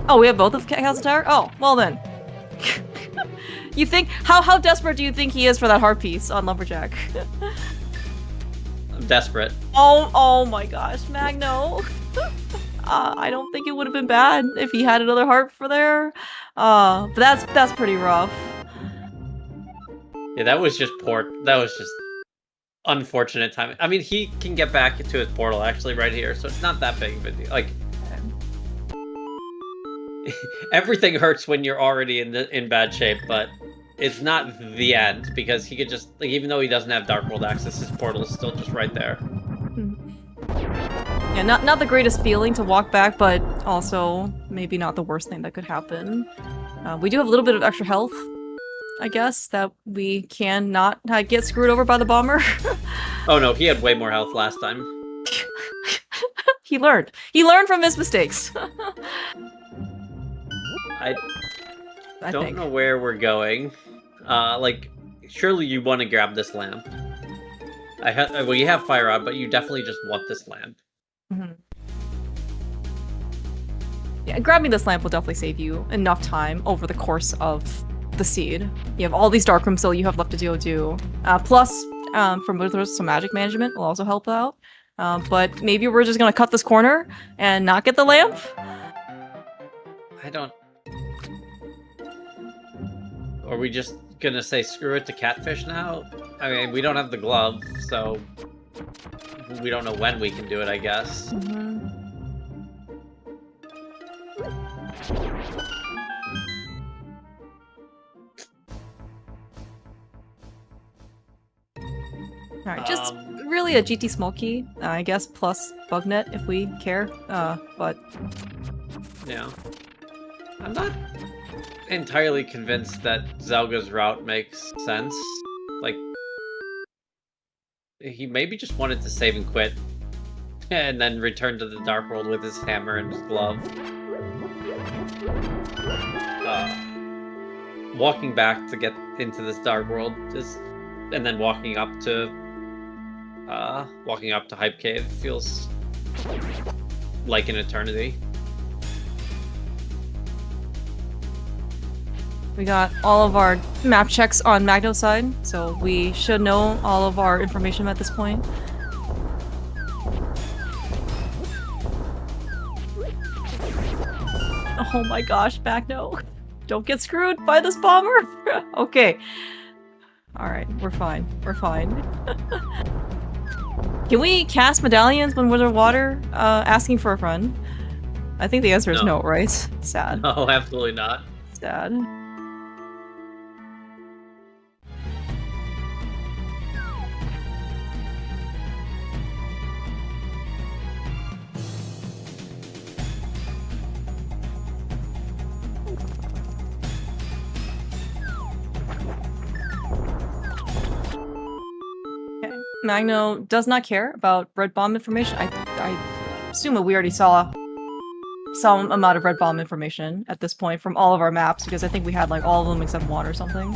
Oh, we have both of Castle Tower? Oh, well then. You think how desperate do you think he is for that heart piece on Lumberjack? I'm desperate. Oh my gosh, Magno. I don't think it would have been bad if he had another heart for there. But that's pretty rough. Yeah, that was just unfortunate timing. I mean, he can get back into his portal actually right here, so it's not that big of a deal. Like, everything hurts when you're already in bad shape, but it's not the end because he could just, like, even though he doesn't have Dark World access, his portal is still just right there. Yeah, not the greatest feeling to walk back, but also maybe not the worst thing that could happen. We do have a little bit of extra health, I guess, that we can not get screwed over by the bomber. Oh no, he had way more health last time. He learned. He learned from his mistakes. I don't know where we're going. Like, surely you want to grab this lamp. Well, you have Fire Rod, but you definitely just want this lamp. Mm-hmm. Yeah, grabbing this lamp will definitely save you enough time over the course of the seed. You have all these dark rooms still you have left to do. Plus, from Withers, some magic management will also help out. But maybe we're just gonna cut this corner and not get the lamp? I don't... Are we just gonna say screw it to Catfish now? I mean, we don't have the glove, so we don't know when we can do it, I guess. Mm-hmm. Alright, just really a GT small key, I guess, plus Bugnet if we care, but... Yeah. I'm not entirely convinced that Zelga's route makes sense. Like, he maybe just wanted to save and quit, and then return to the Dark World with his hammer and his glove. walking back to get into this dark world and then walking up to Hype Cave feels like an eternity. We got all of our map checks on Magno's side, so we should know all of our information at this point. Oh my gosh, Magno. Don't get screwed by this bomber! Okay. Alright, we're fine. We're fine. Can we cast medallions when we're underwater, asking for a friend? I think the answer is no, right? Sad. No, absolutely not. Sad. Magno does not care about red bomb information. I assume that we already saw some amount of red bomb information at this point from all of our maps, because I think we had like all of them except one or something.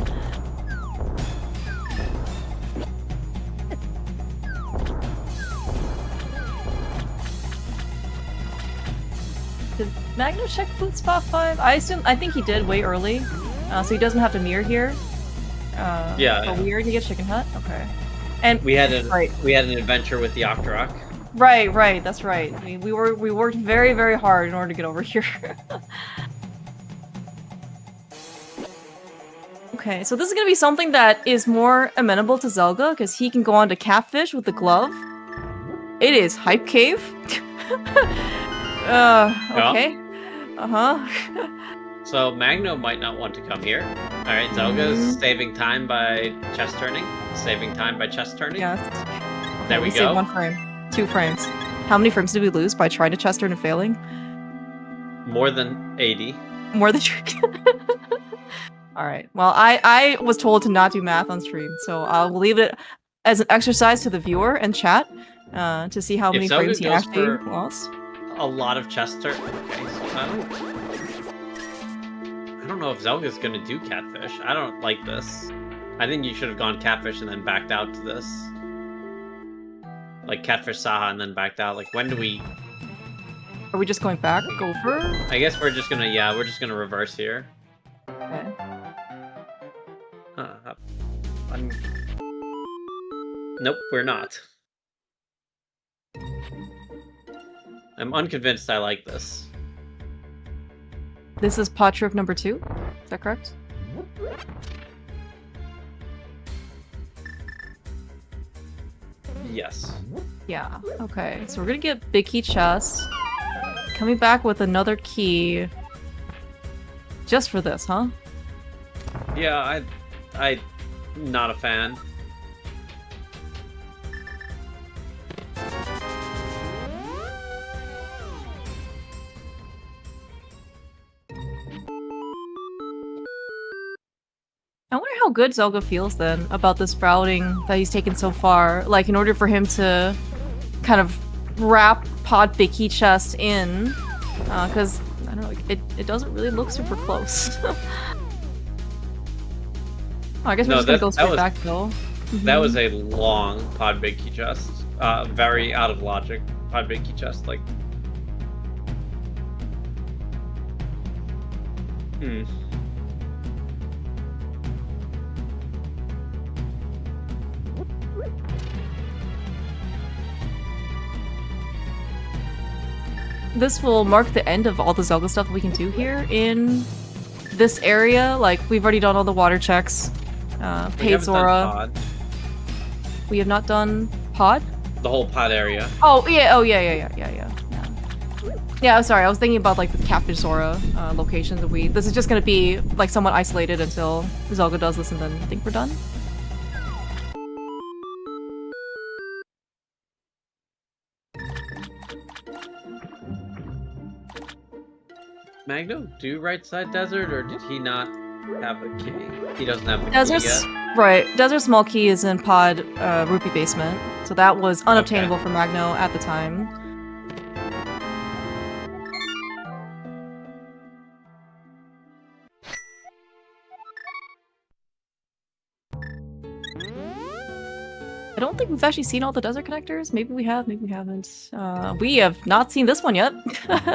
Did Magno check food spot 5? I think he did way early, so he doesn't have to mirror here. Yeah. But we already get Chicken Hut. Okay. And we had an adventure with the Octorok. Right, that's right. We worked very, very hard in order to get over here. Okay, so this is gonna be something that is more amenable to Zelda, because he can go on to Catfish with the glove. It is Hype Cave. Okay. So Magno might not want to come here. Alright, Zelga's saving time by chest turning. Saving time by chest turning. Yes. Okay, there we go. Saved 1 frame. 2 frames. How many frames did we lose by trying to chest turn and failing? More than 80. More than... Alright, well, I was told to not do math on stream, so I'll leave it as an exercise to the viewer and chat to see how many frames he actually lost. A lot of chest turn. Okay, so I don't know if Zelga's gonna do Catfish. I don't like this. I think you should have gone Catfish and then backed out to this. Like Catfish Saha and then backed out. Like, when do we... Are we just going back? Gopher? I guess we're just gonna, we're just gonna reverse here. Okay. Nope, we're not. I'm unconvinced I like this. This is pod trip number 2? Is that correct? Yes. Yeah, okay. So we're gonna get big key chest. Coming back with another key. Just for this, huh? Yeah, I'm not a fan. I wonder how good Zelda feels then about this routing that he's taken so far. Like, in order for him to kind of wrap pod big key chest in, because I don't know, it doesn't really look super close. Oh, I guess we're just gonna go straight back though. That was a long pod big key chest. Very out of logic pod big key chest. Like, This will mark the end of all the Zelda stuff that we can do here in this area. Like, we've already done all the water checks. Paid Zora. We have not done pod? The whole pod area. Oh, yeah, Yeah, I'm sorry, I was thinking about, like, the Catfish Zora locations that this is just gonna be, like, somewhat isolated until Zelda does this, and then I think we're done. Magno, do right side desert, or did he not have a key? He doesn't have the key yet. Right, Desert Small Key is in pod Rupee Basement, so that was unobtainable for Magno at the time. I don't think we've actually seen all the desert connectors. Maybe we have, maybe we haven't. We have not seen this one yet.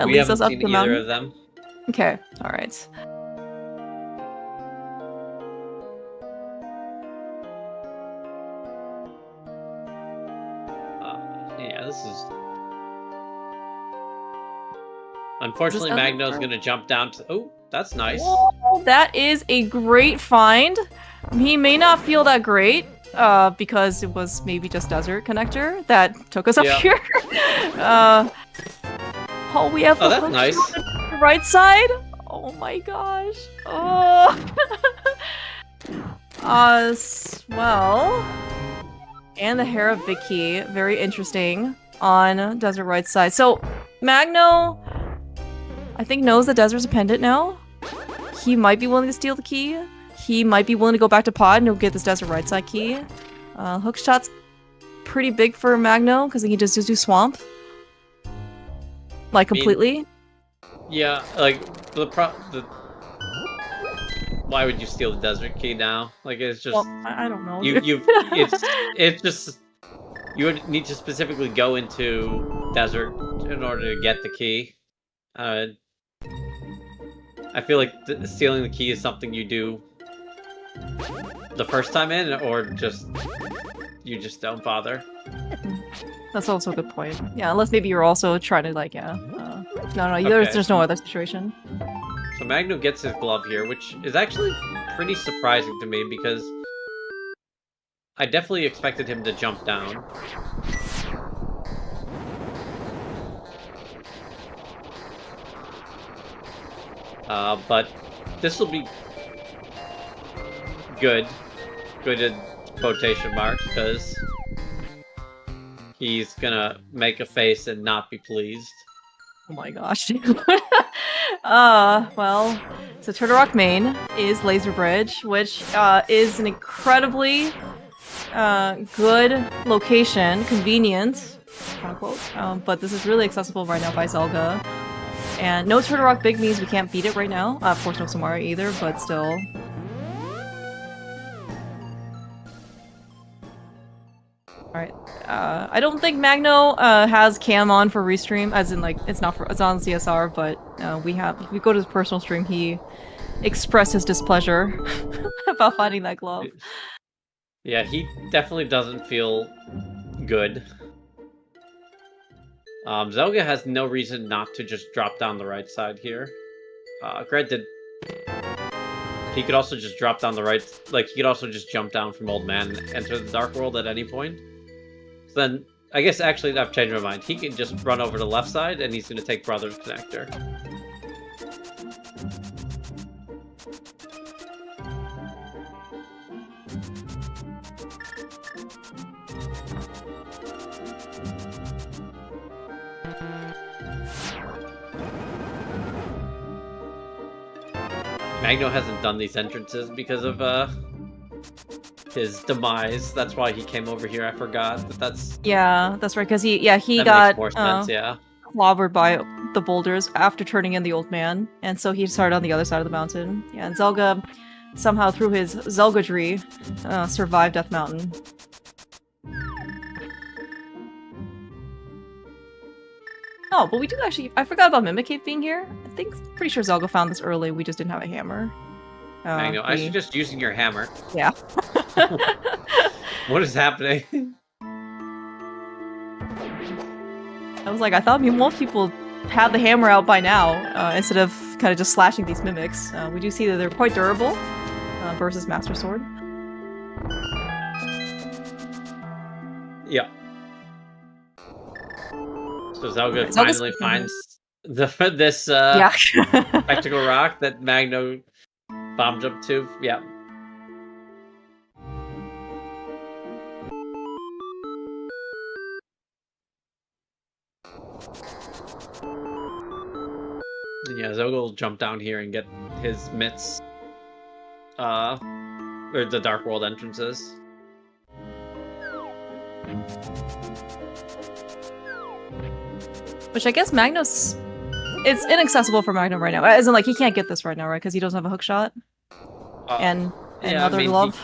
We haven't seen either of them. Okay, all right. Yeah, this is. Unfortunately, Magno's gonna jump down to. Oh, that's nice. Whoa, that is a great find. He may not feel that great, because it was maybe just desert connector that took us up here. Oh, we have. Oh, that's nice. On the right side. Oh my gosh. Oh. Well. And the hair of Big Key, very interesting on desert right side. So Magno, I think, knows the desert's a pendant now. He might be willing to steal the key. He might be willing to go back to pod and he'll get this desert right side key. Hookshot's pretty big for Magno because he can just do swamp. Like, completely. Yeah, like, why would you steal the desert key now? Like, it's just... Well, I don't know. It's just... You would need to specifically go into desert in order to get the key. I feel like stealing the key is something you do the first time in, or just... You just don't bother. That's also a good point. Yeah, unless maybe you're also trying to, like, no, Okay. there's no other situation. So Magno gets his glove here, which is actually pretty surprising to me because I definitely expected him to jump down. But this will be good in quotation marks, because he's gonna make a face and not be pleased. Oh my gosh, dude. Well, so Turtle Rock Main is Laser Bridge, which is an incredibly good location, convenient, quote unquote, but this is really accessible right now by Zelda. And no Turtle Rock Big means we can't beat it right now. Of course, no Samara either, but still. Alright, I don't think Magno has cam on for restream, as in, like, it's on CSR, but if we go to his personal stream, he expressed his displeasure about finding that glove. Yeah, he definitely doesn't feel good. Zelga has no reason not to just drop down the right side here. Granted, he could also just drop down the right, like, he could also just jump down from Old Man and enter the Dark World at any point. So then, I guess actually I've changed my mind. He can just run over to the left side and he's going to take Brother's Connector. Magno hasn't done these entrances because of his demise. That's why he came over here. I forgot, but that's... Yeah, that's right, because he got makes more sense, yeah. clobbered by the boulders after turning in the Old Man, and so he started on the other side of the mountain. Yeah, and Zelga, somehow through his Zelgadry, survived Death Mountain. Oh, but we do actually... I forgot about Mimic Cave being here. I think... Pretty sure Zelga found this early. We just didn't have a hammer. Magno, I should just using your hammer. Yeah. What is happening? I was like, I thought most people had the hammer out by now, instead of kind of just slashing these mimics. We do see that they're quite durable versus Master Sword. Yeah. So Zelga finally finds this spectacle rock that Magno bombed up to. Yeah. Yeah, Zelga will jump down here and get his mitts. Or the Dark World entrances. Which I guess Magno's... It's inaccessible for Magno right now. As in, like, he can't get this right now, right? Because he doesn't have a hook shot. And yeah, other glove.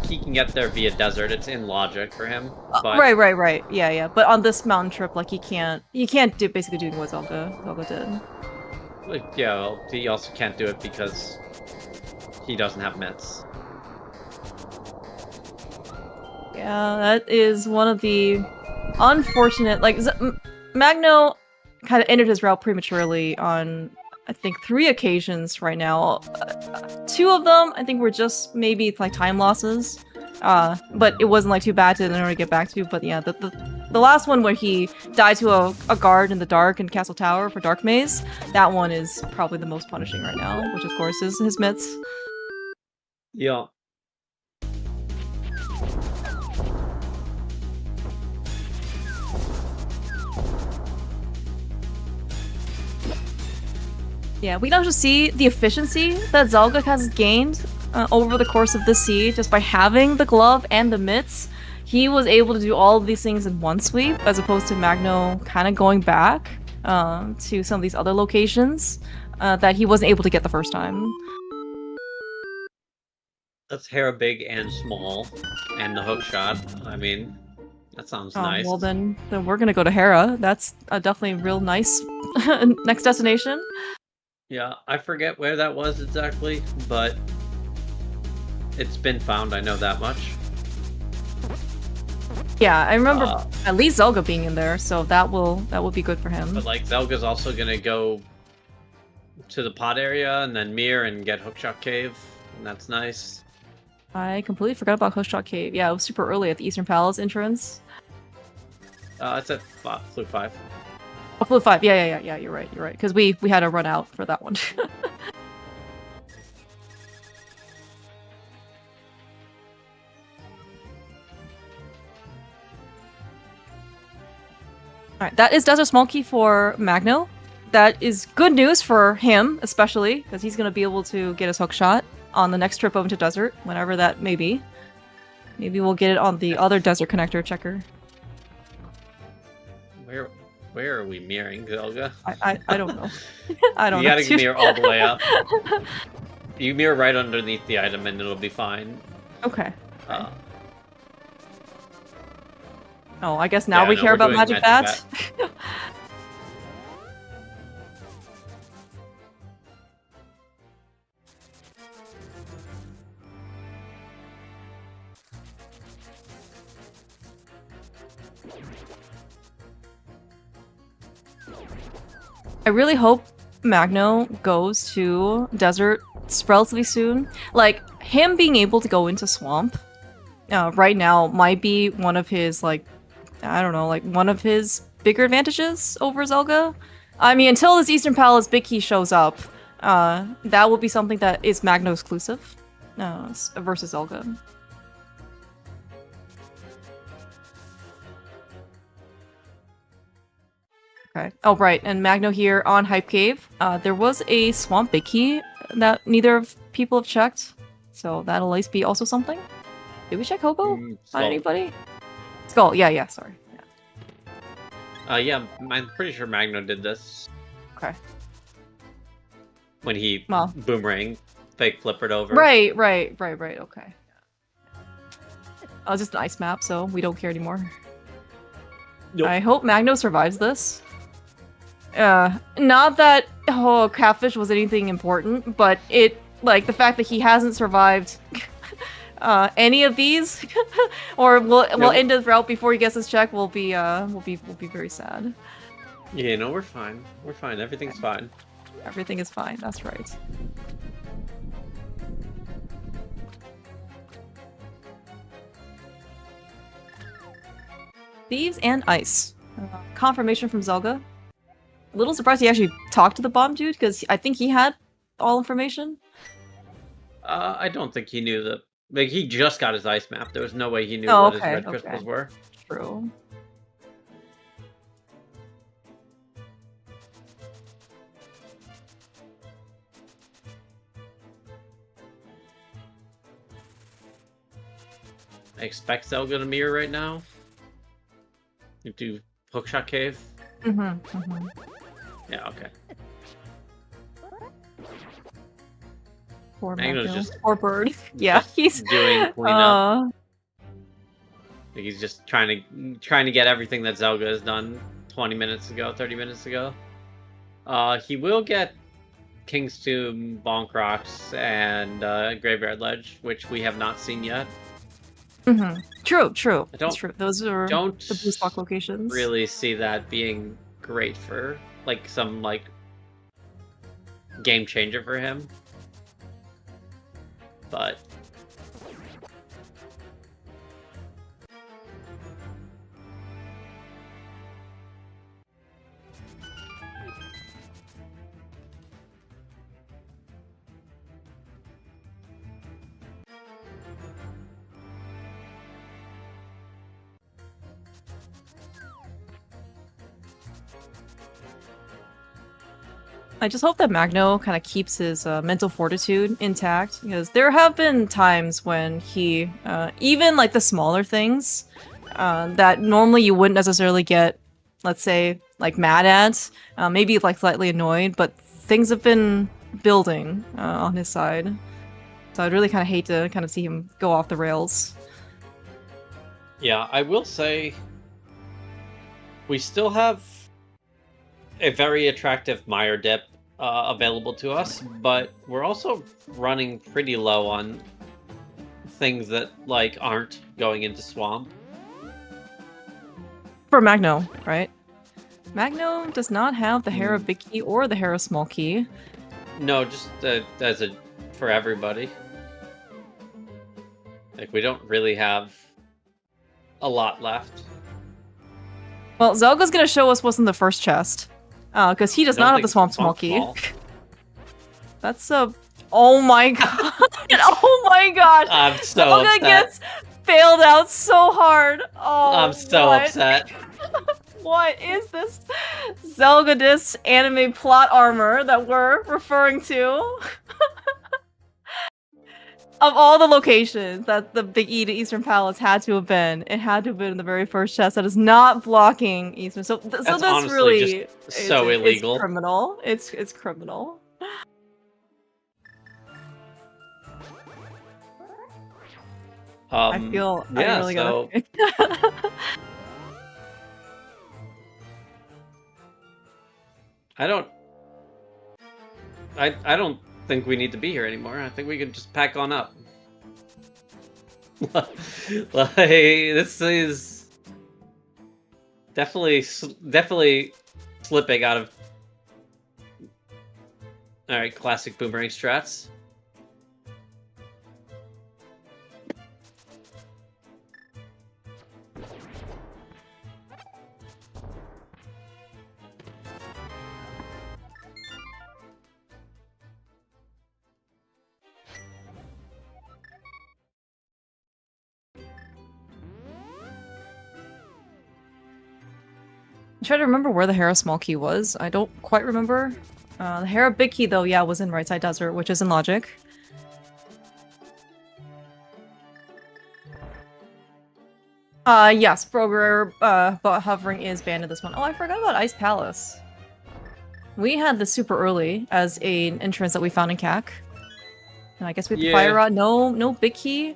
he can get there via desert. It's in logic for him. But Right. Yeah. But on this mountain trip, like, he can't do basically doing what Zelda did. yeah, well, he also can't do it because he doesn't have mitts. Yeah, that is one of the unfortunate. Like, Magno kind of ended his route prematurely on, I think, 3 occasions right now. 2 of them, I think, were just maybe like time losses. But it wasn't like too bad to in order to get back to. But yeah, the last one where he died to a guard in the dark in Castle Tower for Dark Maze, that one is probably the most punishing right now, which of course is his mitts. Yeah. Yeah, we can also see the efficiency that Zelda has gained over the course of this sea just by having the glove and the mitts. He was able to do all of these things in one sweep, as opposed to Magno kind of going back to some of these other locations that he wasn't able to get the first time. That's Hera big and small, and the hook shot. I mean, that sounds nice. Well, then we're gonna go to Hera. That's definitely real nice next destination. Yeah, I forget where that was exactly, but it's been found. I know that much. Yeah, I remember at least Zelda being in there, so that will be good for him. But like Zelga's also gonna go to the pod area and then mirror and get Hookshot Cave, and that's nice. I completely forgot about Hookshot Cave. Yeah, it was super early at the Eastern Palace entrance. It's at Flute 5. Oh, Flute 5. Yeah, you're right. Because we had to run out for that one. Alright, that is Desert Small Key for Magno. That is good news for him, especially, because he's going to be able to get his hook shot on the next trip over to Desert, whenever that may be. Maybe we'll get it on the other Desert Connector checker. Where are we mirroring, Zelga? I don't know. I don't you know. You gotta mirror all the way up. You mirror right underneath the item and it'll be fine. Okay. Oh, I guess now we care about Magic Bat. I really hope Magno goes to Desert relatively soon. Like, him being able to go into Swamp right now might be one of his, like, I don't know, like, one of his bigger advantages over Zelda. I mean, until this Eastern Palace Big Key shows up, that will be something that is Magno exclusive versus Zelda. Okay. Oh, right. And Magno here on Hype Cave. There was a Swamp Big Key that neither of people have checked. So that'll at least be also something. Did we check Hobo? On anybody? Skull. Yeah, sorry. Yeah, I'm pretty sure Magno did this. Okay. When he boomerang fake flippered over. Right. Okay. Oh, it's just an ice map, so we don't care anymore. Nope. I hope Magno survives this. Not that Catfish was anything important, but the fact that he hasn't survived any of these, or will end his route before he gets his check, will be very sad. Yeah, no, we're fine. We're fine. Everything's fine. Everything is fine. That's right. Thieves and Ice. Confirmation from Zelda. A little surprised he actually talked to the bomb dude, because I think he had all information. I don't think he knew that. Like, he just got his ice map. There was no way he knew what his red crystals were. True. I expect Zelda to mirror right now. You do Hookshot Cave? Yeah, okay. Poor Magno's Magno. just Poor bird. Yeah, he's doing cleanup. He's just trying to get everything that Zelda has done 20 minutes ago, 30 minutes ago. He will get King's Tomb, Bonk Rocks, and Graveyard Ledge, which we have not seen yet. True. That's true. Those are Don't the boost block locations. really see that being great for like some like game changer for him. But I just hope that Magno kind of keeps his mental fortitude intact, because there have been times when he, even like the smaller things that normally you wouldn't necessarily get, let's say, like mad at, maybe like slightly annoyed, but things have been building on his side. So I'd really kind of hate to kind of see him go off the rails. yeah, I will say we still have a very attractive Mire dip available to us, but we're also running pretty low on things that like aren't going into swamp. For Magno, right? Magno does not have the Hera Big Key or the Hera Small Key. No, just as a for everybody. Like we don't really have a lot left. Well, Zelga's gonna show us what's in the first chest. Because he does not have the Swamp Small Key. That's a... Oh my god! Oh my god! I'm so Zelda upset. gets failed out so hard! Oh, I'm so upset. What is this Zelgadissan anime plot armor that we're referring to? Of all the locations that the Big E to Eastern Palace had to have been, it had to have been in the very first chest that is not blocking Eastern. So that's really just so illegal. It's criminal. It's criminal. I feel yeah, I really so... gotta... I don't think we need to be here anymore. I think we can just pack on up. Like this is definitely slipping out of. All right, classic boomerang strats. I'm trying to remember where the Hera Small Key was. I don't quite remember. The Hera Big Key, though, yeah, was in Right Side Desert, which is in Logic. Yes, Broger hovering is banned in this one. Oh, I forgot about Ice Palace. We had this super early as an entrance that we found in CAC. And I guess we have the Fire Rod. No Big Key.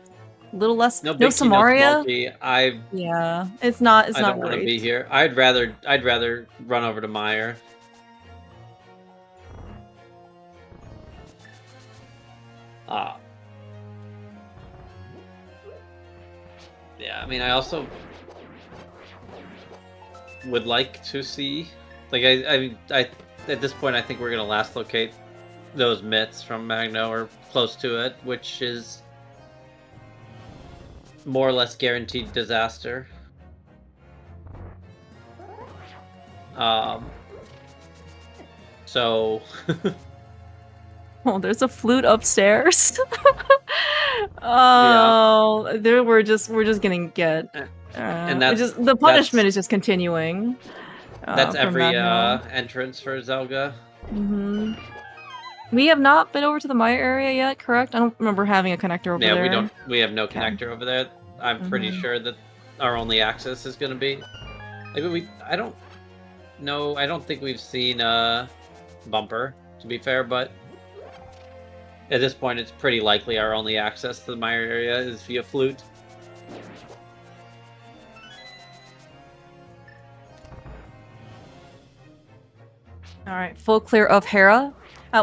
A little less. No Samaria. Yeah, it's not. I don't want to be here. I'd rather run over to Mire. Yeah, I mean, I also would like to see, like, I at this point, I think we're gonna last locate those myths from Magno or close to it, which is more or less guaranteed disaster. So oh, there's a flute upstairs. Oh, yeah. There we're just getting get. And that's the punishment is just continuing. That's every entrance for Zelda. We have not been over to the Mire area yet, correct? I don't remember having a connector over there. Yeah, we have no connector over there. I'm pretty sure that our only access is gonna be like I don't know. I don't think we've seen Bumper, to be fair, but At this point, it's pretty likely our only access to the mire area is via flute. All right, full clear of Hera.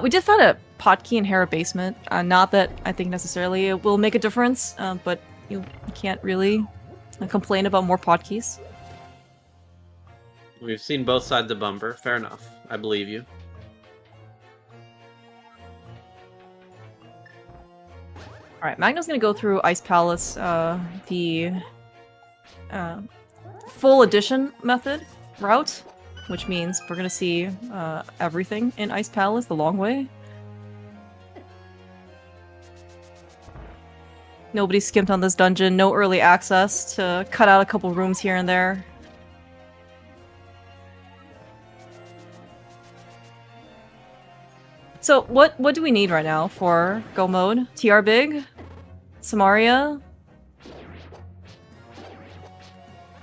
We did find a Potkey in Hera basement. Not that I think necessarily it will make a difference, but you can't really complain about more Potkeys. We've seen both sides of bumper. Fair enough. I believe you. All right, Magno's gonna go through Ice Palace, the full edition method route, which means we're gonna see everything in Ice Palace the long way. Nobody skimped on this dungeon, no early access to cut out a couple rooms here and there. So what do we need right now for go mode? TR big? Samaria?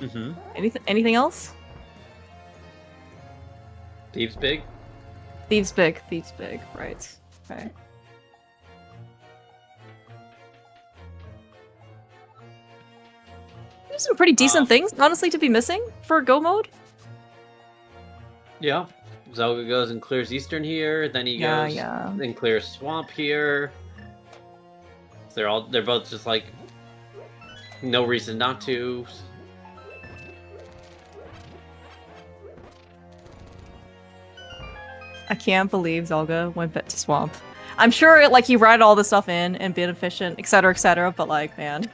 Mm-hmm. Anything else? Thieves big? Thieves big, right. Okay. There's some pretty decent things, honestly, to be missing for go mode. Yeah. Zelga goes and clears Eastern here, then he goes and clears Swamp here. They're both just like no reason not to. I can't believe Zelga went back to Swamp. I'm sure like he read all this stuff in and been efficient, etc., but like, man.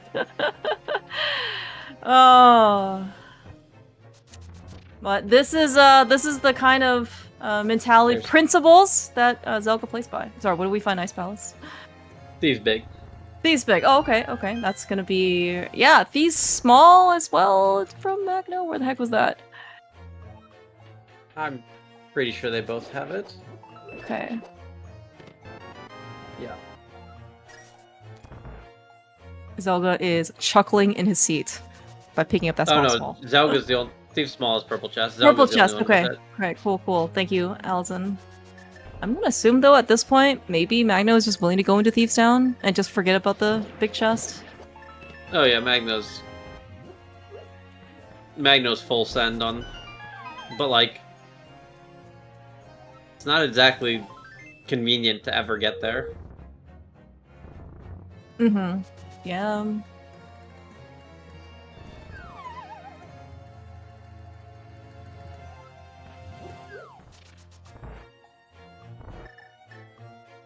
Oh. But this is the kind of mentality principles that Zelda plays by. Sorry, what do we find Ice Palace? Thieves big. Thieves big. Oh, okay. That's gonna be Thieves small as well from Magno. Where the heck was that? I'm pretty sure they both have it. Okay. Yeah. Zelda is chuckling in his seat by picking up that small. Zelga's the only. Thief small is purple chest. Purple chest, okay. Alright, cool. Thank you, Allison. I'm gonna assume, though, at this point, maybe Magno is just willing to go into Thieves Town and just forget about the big chest. Oh yeah, Magno's full send on... But, like... It's not exactly convenient to ever get there. Mm-hmm. Yeah.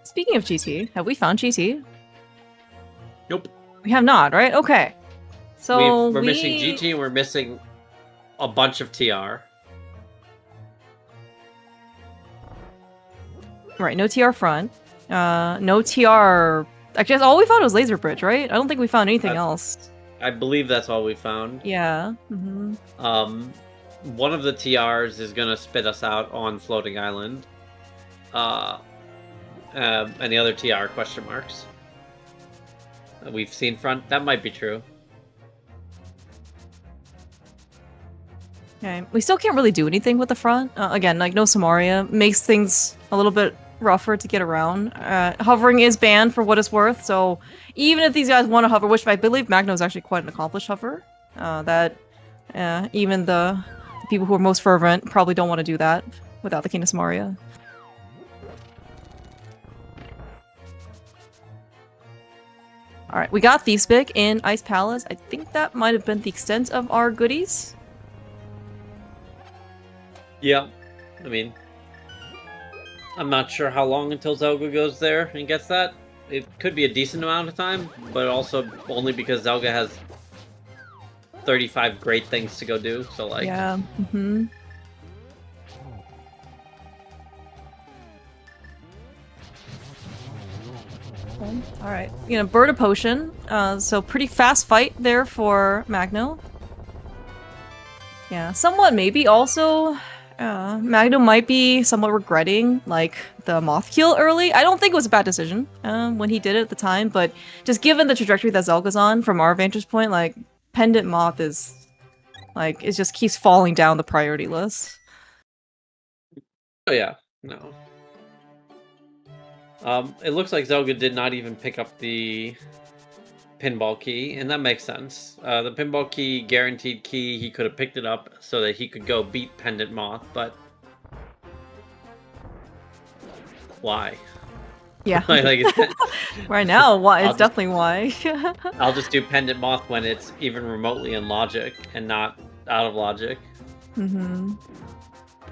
Speaking of GT, have we found GT? Nope. We have not, right? Okay. So we're missing GT and we're missing a bunch of TR. Right, no TR front. No TR... Actually, all we found was Laser Bridge, right? I don't think we found anything else. I believe that's all we found. Yeah. Mm-hmm. One of the TRs is gonna spit us out on Floating Island. And the other TR question marks. We've seen front. That might be true. Okay. We still can't really do anything with the front. Again, like no Samaria. Makes things a little bit rougher to get around. Hovering is banned for what it's worth, so even if these guys want to hover, which I believe Magno is actually quite an accomplished hover, that even the people who are most fervent probably don't want to do that without the King of Samaria. Alright, we got Thiefsbig in Ice Palace. I think that might have been the extent of our goodies. Yeah, I mean, I'm not sure how long until Zelga goes there and gets that. It could be a decent amount of time, but also only because Zelga has 35 great things to go do, so like... Yeah, mm-hmm. Alright, Bird a Potion. So pretty fast fight there for Magno. Yeah, somewhat maybe also... Magno might be somewhat regretting, like, the Moth kill early. I don't think it was a bad decision when he did it at the time, but just given the trajectory that Zelga's on, from our vantage point, like, Pendant Moth is, like, it just keeps falling down the priority list. Oh yeah, no. It looks like Zelda did not even pick up the pinball key, and that makes sense. The pinball key, guaranteed key, he could have picked it up so that he could go beat Pendant Moth, but why? Yeah. like, Right now, why? I'll It's just- definitely why. I'll just do Pendant Moth when it's even remotely in logic and not out of logic. Mm-hmm.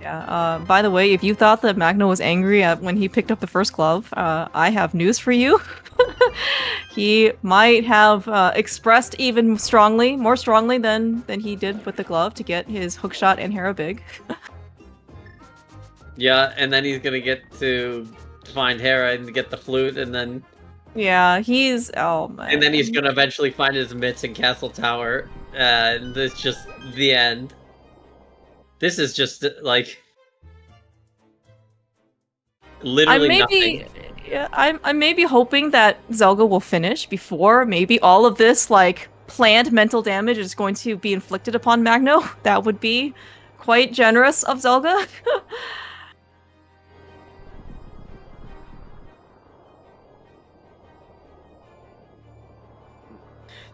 Yeah. By the way, if you thought that Magno was angry at when he picked up the first glove, I have news for you. He might have expressed even more strongly than he did with the glove to get his hookshot and Hera big. Yeah, and then he's gonna get to find Hera and get the flute, and then Yeah, he's oh man. and then he's gonna eventually find his mitts in Castle Tower, and it's just the end. This is just like literally nothing. Yeah, I'm maybe hoping that Zelda will finish before maybe all of this like planned mental damage is going to be inflicted upon Magno. That would be quite generous of Zelda.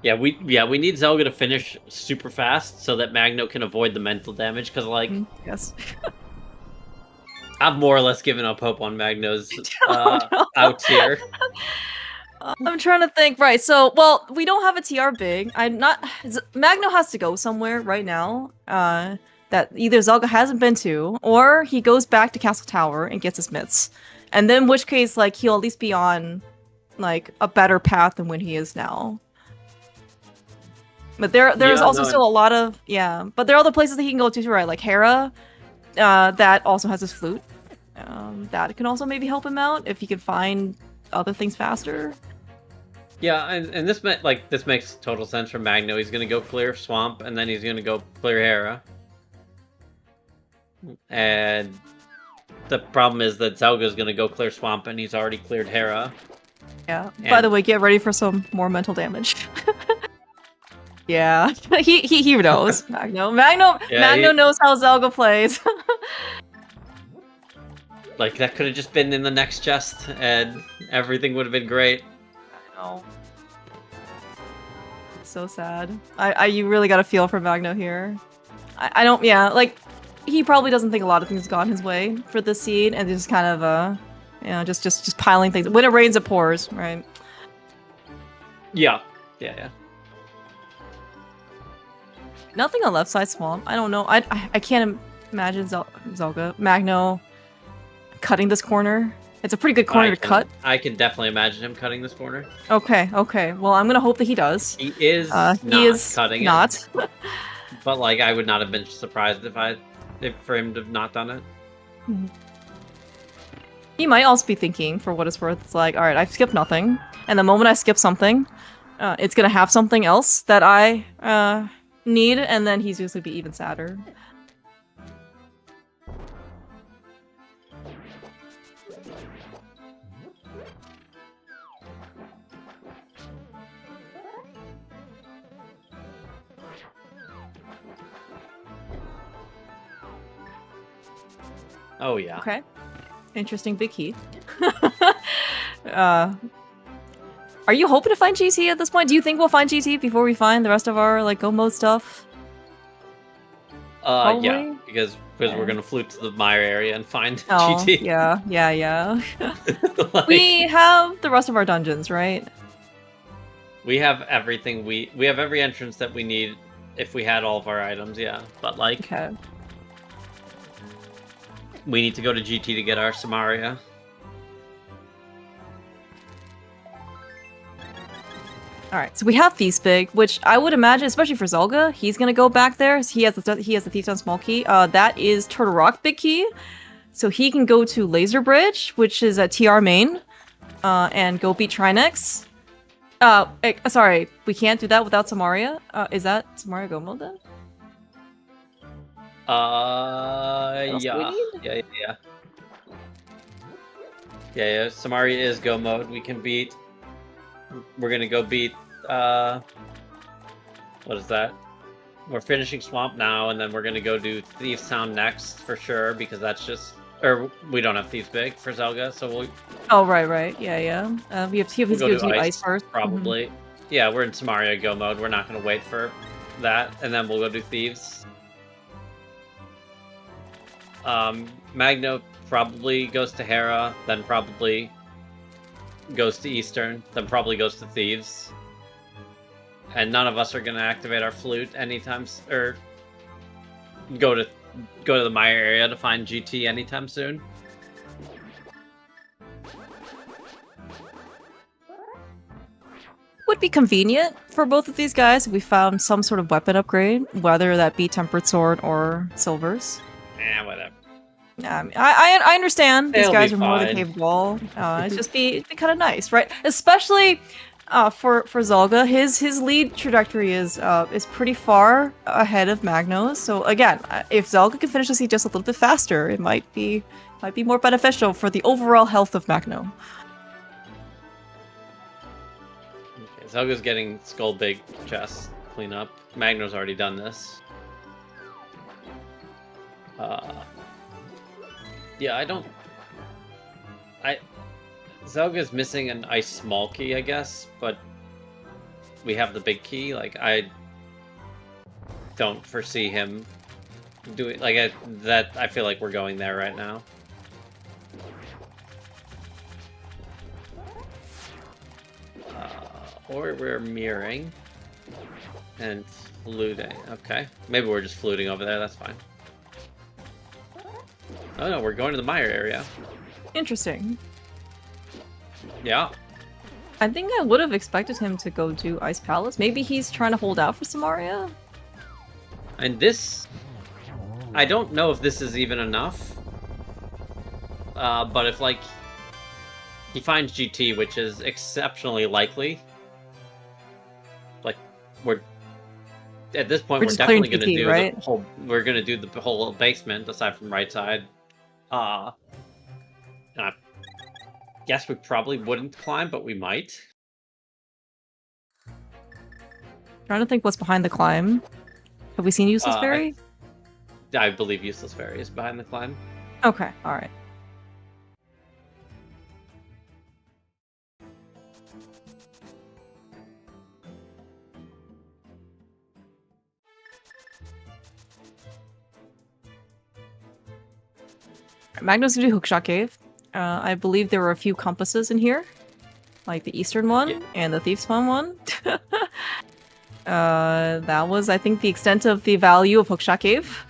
Yeah, we need Zelda to finish super fast so that Magno can avoid the mental damage. Because like Yes. I've more or less given up hope on Magno's Oh, no. out tier. I'm trying to think. Right. So, well, we don't have a TR big. I'm not. Magno has to go somewhere right now. That either Zelda hasn't been to, or he goes back to Castle Tower and gets his mitts, and then in which case, like he'll at least be on, like a better path than when he is now. But there's also still a lot of but there are other places that he can go to, right? Like Hera, that also has his flute. That can also maybe help him out if he can find other things faster. Yeah, and this makes total sense for Magno. He's gonna go clear Swamp, and then he's gonna go clear Hera. And the problem is that Zelga's gonna go clear Swamp, and he's already cleared Hera. Yeah. By the way, get ready for some more mental damage. Yeah, he knows. Magno knows how Zelda plays. Like that could have just been in the next chest, and everything would have been great. I know. So sad. You really got to feel for Magno here. I don't. Yeah, like he probably doesn't think a lot of things have gone his way for this seed, and just kind of just piling things. When it rains, it pours, right? Yeah. Nothing on left side swamp. I don't know. I can't imagine Zelda Magno cutting this corner. It's a pretty good corner to cut. I can definitely imagine him cutting this corner. Okay. Well, I'm gonna hope that he does. He is cutting it. But like, I would not have been surprised if for him to have not done it. Mm-hmm. He might also be thinking, for what it's worth, it's like, all right, I've skipped nothing, and the moment I skip something, it's gonna have something else that I need, and then he's just gonna be even sadder. Oh yeah. Okay. Interesting big key. Are you hoping to find GT at this point? Do you think we'll find GT before we find the rest of our like go mode stuff? Yeah, because we're gonna flute to the Mire area and find GT. Yeah. Like, we have the rest of our dungeons, right? We have everything. We have every entrance that we need if we had all of our items. Yeah, but like, Okay. we need to go to GT to get our Samaria. All right, so we have Feast Big, which I would imagine, especially for Zelda, he's gonna go back there. He has the Thief Down Small Key. That is Turtle Rock Big Key, so he can go to Laser Bridge, which is at TR main, and go beat Trinex. Sorry, we can't do that without Samaria. Is that Samaria go mode then? Yeah. Samaria is go mode. We can beat. We're gonna go beat. What is that? We're finishing Swamp now, and then we're gonna go do Thief's Town next for sure, because that's just or we don't have Thieves Big for Zelda, so we'll Oh, right. Yeah. We have to go to ice first. probably. Yeah, we're in Samaria Go mode. We're not going to wait for that, and then we'll go do Thieves. Magno probably goes to Hera, then probably goes to Eastern, then probably goes to Thieves. And none of us are going to activate our flute anytime, or go to the Mire area to find GT anytime soon. Would be convenient for both of these guys if we found some sort of weapon upgrade, whether that be Tempered Sword or Silvers. Whatever. I understand these They'll guys be are more than fine. capable. It'd be kind of nice, right? Especially for Zelda, his lead trajectory is pretty far ahead of Magno's. So again, if Zelda can finish the seed just a little bit faster, it might be more beneficial for the overall health of Magno. Okay, Zelga's getting Skull Big chest cleanup. Magno's already done this. Yeah, Zelga's missing an ice small key, I guess, but we have the big key. Like, I don't foresee him doing I feel like we're going there right now. Or we're mirroring and fluting. Okay, maybe we're just fluting over there. That's fine. Oh no, we're going to the Mire area. Interesting. Yeah. I think I would have expected him to go to Ice Palace. Maybe he's trying to hold out for Samaria? And this... I don't know if this is even enough. But if, like, he finds GT, which is exceptionally likely, like, we're... At this point, we're definitely going to do right? the whole... We're going to do the whole basement, aside from right side. And I guess we probably wouldn't climb, but we might. Trying to think what's behind the climb. Have we seen Useless Fairy? I believe Useless Fairy is behind the climb. Okay, alright. Magno's gonna do Hookshot Cave. I believe there were a few compasses in here. Like the eastern one and the Thief Spawn one. That was, I think, the extent of the value of Hookshot Cave.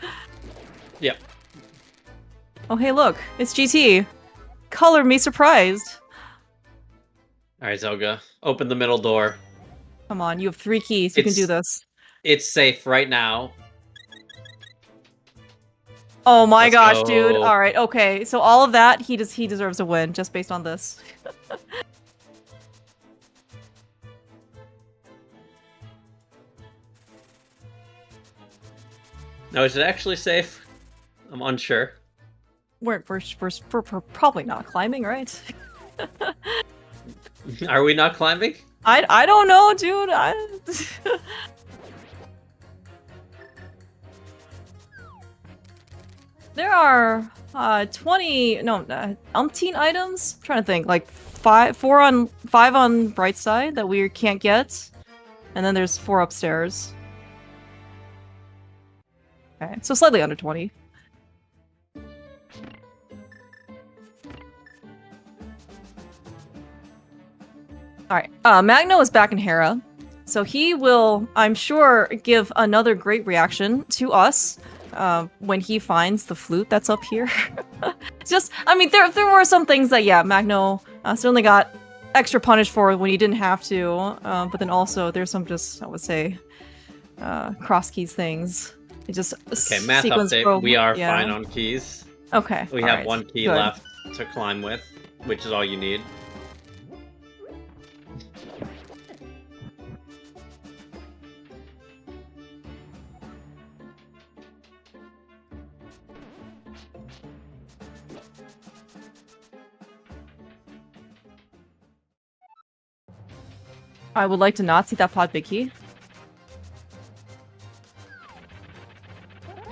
Yep. Oh, hey, look. It's GT. Color me surprised. Alright, Zelga. Open the middle door. Come on, you have 3 keys. You can do this. It's safe right now. Oh my Let's gosh, go. dude. Alright, okay. So all of that, he deserves a win just based on this. No, is it actually safe? I'm unsure. We're probably not climbing, right? Are we not climbing? I don't know, dude. There are umpteen items. I'm trying to think, like 5 on bright side that we can't get, and then there's 4 upstairs. Okay, so slightly under 20. Alright, Magno is back in Hera, so he will, I'm sure, give another great reaction to us when he finds the flute that's up here. Just, I mean, there were some things that, yeah, Magno certainly got extra punished for when he didn't have to, but then also there's some just, I would say, Crosskeys things. It just Okay, math update. We are fine on keys. Okay. We have 1 key left to climb with, which is all you need. I would like to not see that pod big key.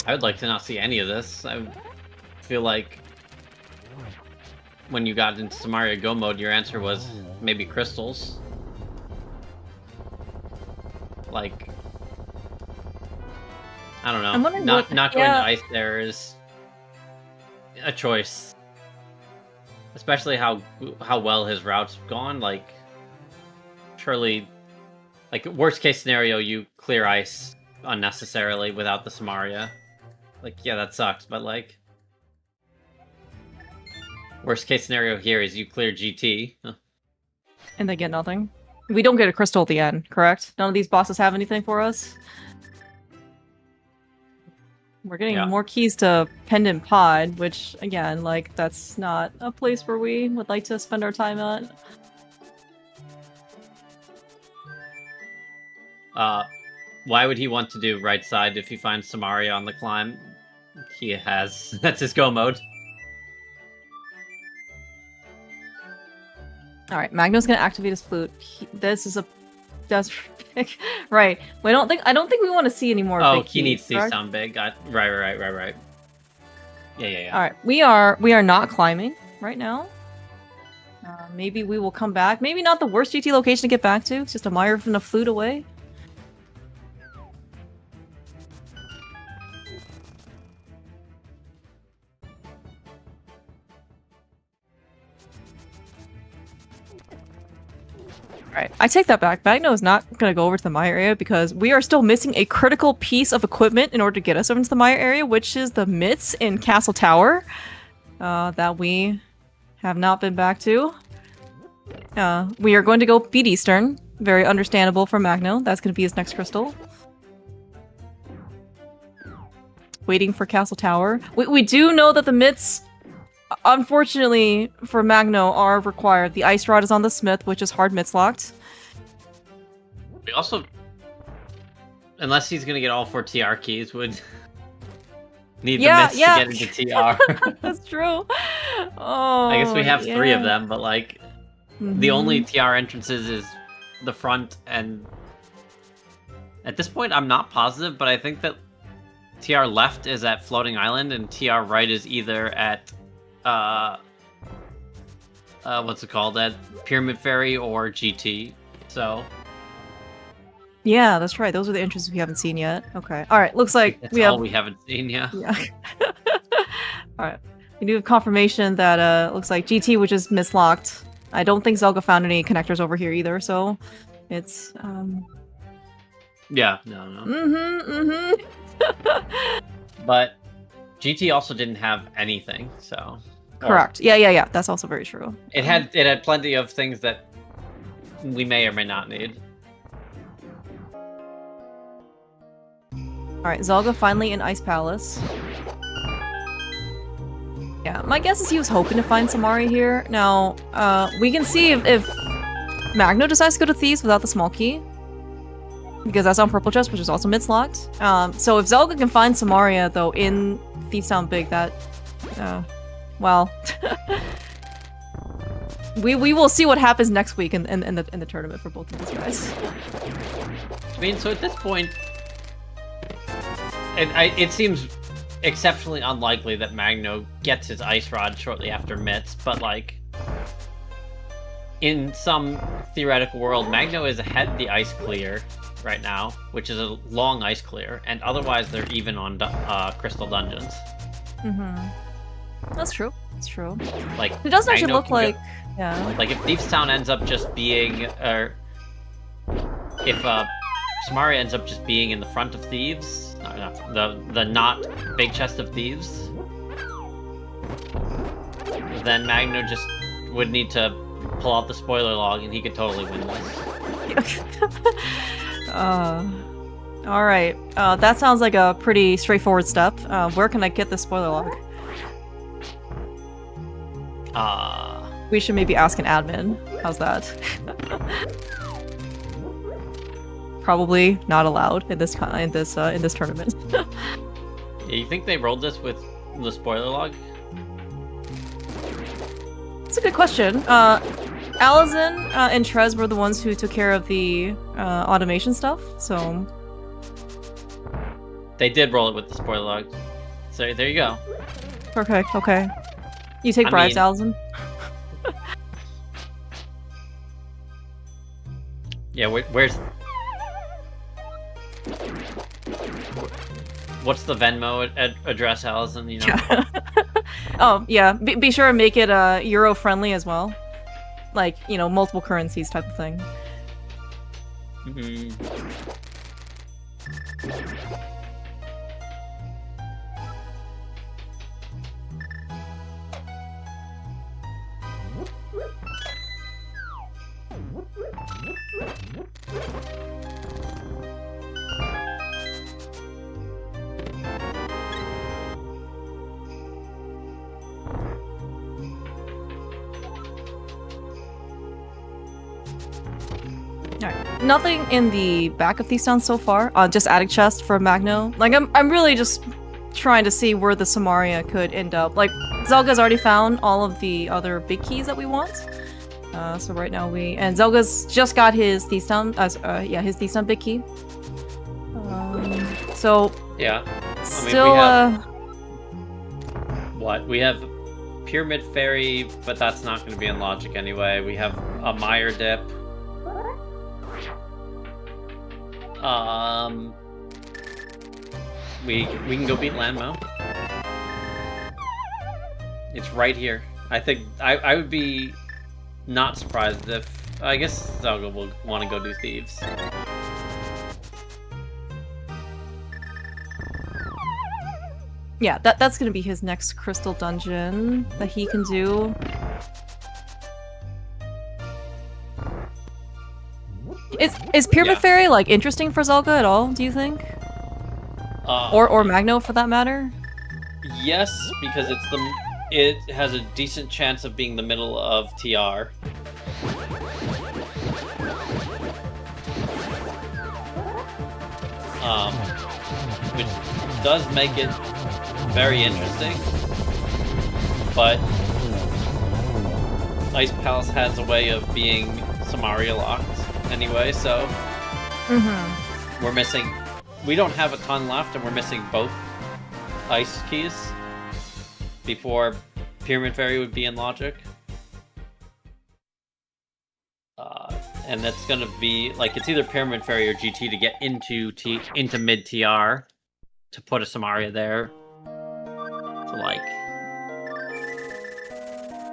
I would like to not see any of this. I feel like when you got into Samaria Go mode, your answer was maybe crystals. Like, I don't know. Not going to ice there is a choice, especially how well his route's gone. Like, surely, like worst case scenario, you clear ice unnecessarily without the Samaria. Like, yeah, that sucks, but like, worst case scenario here is you clear GT. And they get nothing. We don't get a crystal at the end, correct? None of these bosses have anything for us? We're getting more keys to Pendant Pod, which, again, like, that's not a place where we would like to spend our time at. Why would he want to do right side if he finds Samaria on the climb? He has... That's his go mode. Alright, Magno's gonna activate his flute. This is a... That's... right. I don't think we want to see any more big he needs keys, to sound big. Right. Yeah. Alright, we are not climbing right now. Maybe we will come back. Maybe not the worst GT location to get back to. It's just a mire from the flute away. Alright, I take that back. Magno is not going to go over to the Mire area because we are still missing a critical piece of equipment in order to get us over into the Mire area, which is the mitts in Castle Tower that we have not been back to. We are going to go Beat Eastern. Very understandable for Magno. That's going to be his next crystal. Waiting for Castle Tower. We do know that the mitts... Unfortunately, for Magno, are required. The Ice Rod is on the Smith, which is hard mitts locked. We also, unless he's gonna get all 4 TR keys, would need the mitts to get into TR. That's true. Oh, I guess we have 3 of them, but like, the only TR entrances is the front, and at this point, I'm not positive, but I think that TR left is at Floating Island, and TR right is either at what's it called? At Pyramid Ferry or GT. So yeah, that's right. Those are the entrances we haven't seen yet. Okay. All right. Looks like we haven't seen. Yeah. All right. We do have confirmation that looks like GT, which is mislocked. I don't think Zelda found any connectors over here either. So it's yeah. No. But GT also didn't have anything, so... Correct. Yeah. That's also very true. It had plenty of things that we may or may not need. Alright, Zelda finally in Ice Palace. Yeah, my guess is he was hoping to find Samari here. Now, we can see if Magno decides to go to Thieves without the small key. Because that's on Purple Chest, which is also mitts locked. So if Zelda can find Samaria, though, in Thief Sound Big, that... well... we will see what happens next week in the tournament for both of these guys. I mean, so at this point... It seems exceptionally unlikely that Magno gets his Ice Rod shortly after mitts, but, like... in some theoretical world, Magno is ahead the Ice Clear right now, which is a long ice clear, and otherwise they're even on crystal dungeons. That's true. That's true. Like, it doesn't actually look like... yeah. Like, if Thieves Town ends up just being... or... if Samaria ends up just being in the front of Thieves... the not big chest of Thieves... then Magno just would need to pull out the spoiler log and he could totally win this. Alright. That sounds like a pretty straightforward step. Where can I get the spoiler log? We should maybe ask an admin. How's that? Probably not allowed in this tournament. Yeah, you think they rolled this with the spoiler log? That's a good question. Allison and Trez were the ones who took care of the automation stuff, so... They did roll it with the spoiler log. So there you go. Perfect, okay. You take I bribes, mean- Allison? Yeah, where's... What's the Venmo address, Allison, you know? Oh, yeah. Be sure to make it Euro-friendly as well. Like, you know, multiple currencies type of thing. Mhm. Alright. Nothing in the back of these towns so far. Just attic chest for Magno. Like, I'm really just trying to see where the Samaria could end up. Like, Zelga's already found all of the other big keys that we want. So right now and Zelga's just got his Thieves Town, his Thieves Town big key. So Yeah. still, we have... What? We have Pyramid Fairy, but that's not going to be in Logic anyway. We have a Mire Dip. We can go beat Landmo. It's right here. I think I would be not surprised if... I guess Zelda will want to go do Thieves. yeah, that's gonna be his next crystal dungeon that he can do. Is Pyramid Yeah. Fairy like interesting for Zelda at all? Do you think? Or Magno for that matter? Yes, because it has a decent chance of being the middle of TR. Which does make it very interesting, but Ice Palace has a way of being Samaria locked anyway, so we're missing... We don't have a ton left, and we're missing both ice keys before Pyramid Fairy would be in Logic. And that's gonna be like, it's either Pyramid Fairy or GT to get into mid TR to put a Samaria there. So like,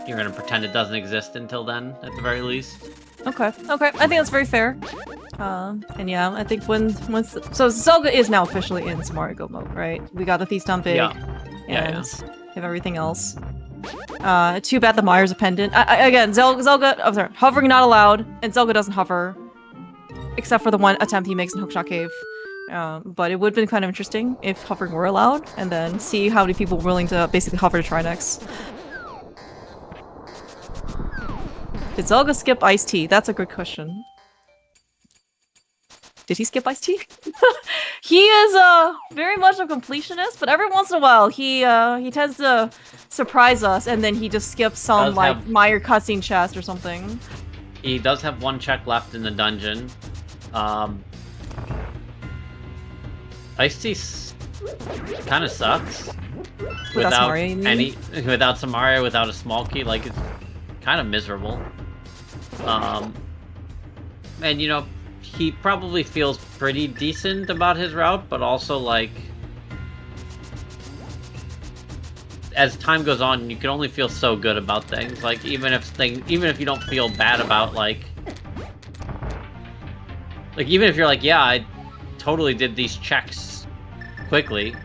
you're gonna pretend it doesn't exist until then, at the very least. Okay, I think that's very fair. And yeah, I think so Zelda is now officially in Samaria Go mode, right? We got the Thieves Town big, and have everything else. Too bad the Mire's a pendant. Again, Zelda, I'm sorry, hovering not allowed, and Zelda doesn't hover, except for the one attempt he makes in Hookshot Cave. But it would have been kind of interesting if hovering were allowed, and then see how many people were willing to basically hover to try next. Did Zelda skip Iced Tea? That's a good question. Did he skip Iced Tea? He is very much a completionist, but every once in a while he tends to surprise us, and then he just skips some like Mire cutscene chest or something. He does have one check left in the dungeon. Iced Tea kind of sucks without Samaria, without a small key. Like, it's kind of miserable. And you know, he probably feels pretty decent about his route, but also like, as time goes on, you can only feel so good about things. Like, even if you don't feel bad about even if you're like, yeah, I totally did these checks quickly.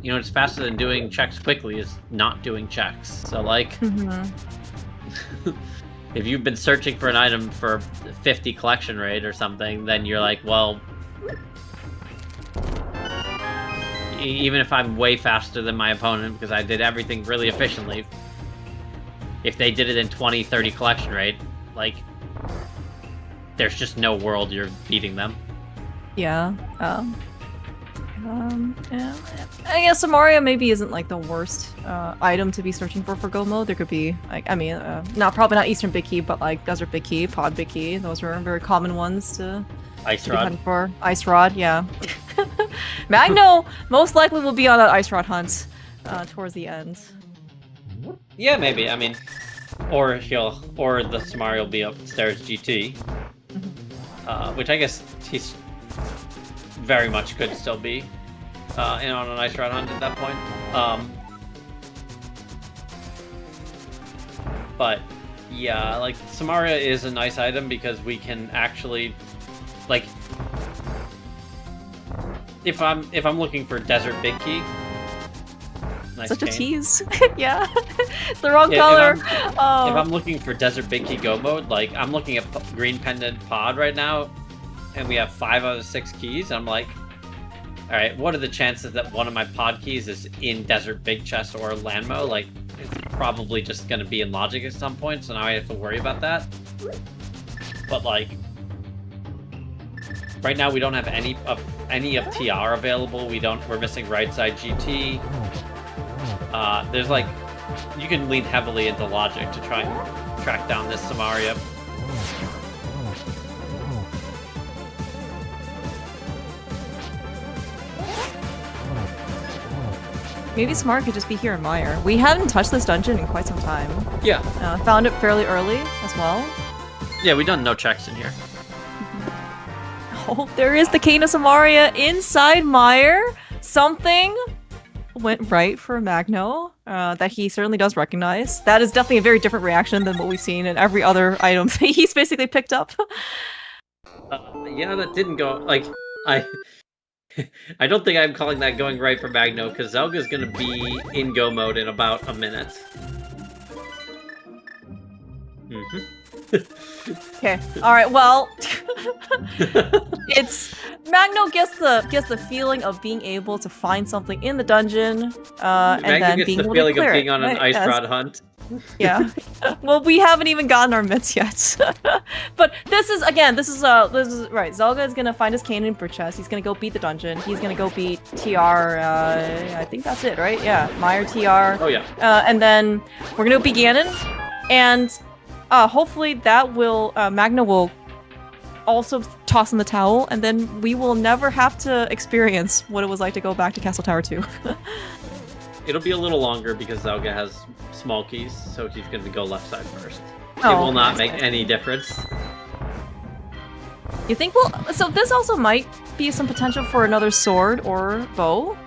You know, it's faster than doing checks quickly is not doing checks. So like, if you've been searching for an item for 50 collection rate or something, then you're like, well, even if I'm way faster than my opponent because I did everything really efficiently, if they did it in 20, 30 collection rate, like, there's just no world you're beating them. Yeah. Yeah. I guess Samaria maybe isn't like the worst item to be searching for Go mode. There could be like, I mean, probably not Eastern Big Key, but like Desert Big Key, Pod Big Key. Those are very common ones to Ice be Rod. hunting for. Ice Rod, yeah. Magno most likely will be on that Ice Rod hunt towards the end. Yeah, maybe. I mean, or the Samari will be upstairs GT, which I guess he's very much could still be in on an ice rod hunt at that point. But yeah, like Samaria is a nice item because we can actually, like, if I'm looking for Desert Big Key. Nice Such a cane. tease. Yeah. It's the wrong color. If I'm looking for Desert Big Key Go mode, like, I'm looking at Green Pendant Pod right now, and we have 5 out of 6 keys. I'm like, alright, what are the chances that one of my pod keys is in Desert Big Chest or Landmo? Like, it's probably just going to be in Logic at some point, so now I have to worry about that. But, like, right now we don't have any of TR available. We're missing right side GT. There's, like, you can lean heavily into Logic to try and track down this Samaria. Maybe Smart could just be here in Mire. We haven't touched this dungeon in quite some time. Yeah. Found it fairly early as well. Yeah, we done no checks in here. Oh, there is the Cane of Samaria inside Mire. Something went right for Magno that he certainly does recognize. That is definitely a very different reaction than what we've seen in every other item that he's basically picked up. Yeah, that didn't go... Like, I don't think I'm calling that going right for Magno, because Zelga's gonna be in go mode in about a minute. Okay. All right. Well, it's Magno gets the feeling of being able to find something in the dungeon, and Magno then gets being the able feeling to clear of being it, on an right? ice rod hunt. Yeah. Well, we haven't even gotten our mitts yet. But this is right. Zelda is gonna find his cane in chest. He's gonna go beat the dungeon. He's gonna go beat TR. I think that's it, right? Yeah, Mire TR. Oh yeah. And then we're gonna beat Ganon, and hopefully that will Magna will also toss in the towel, and then we will never have to experience what it was like to go back to Castle Tower 2. It'll be a little longer because Zelga has small keys, so he's going to go left side first. Oh, it will not that's make good. any difference. You think so this also might be some potential for another sword or bow?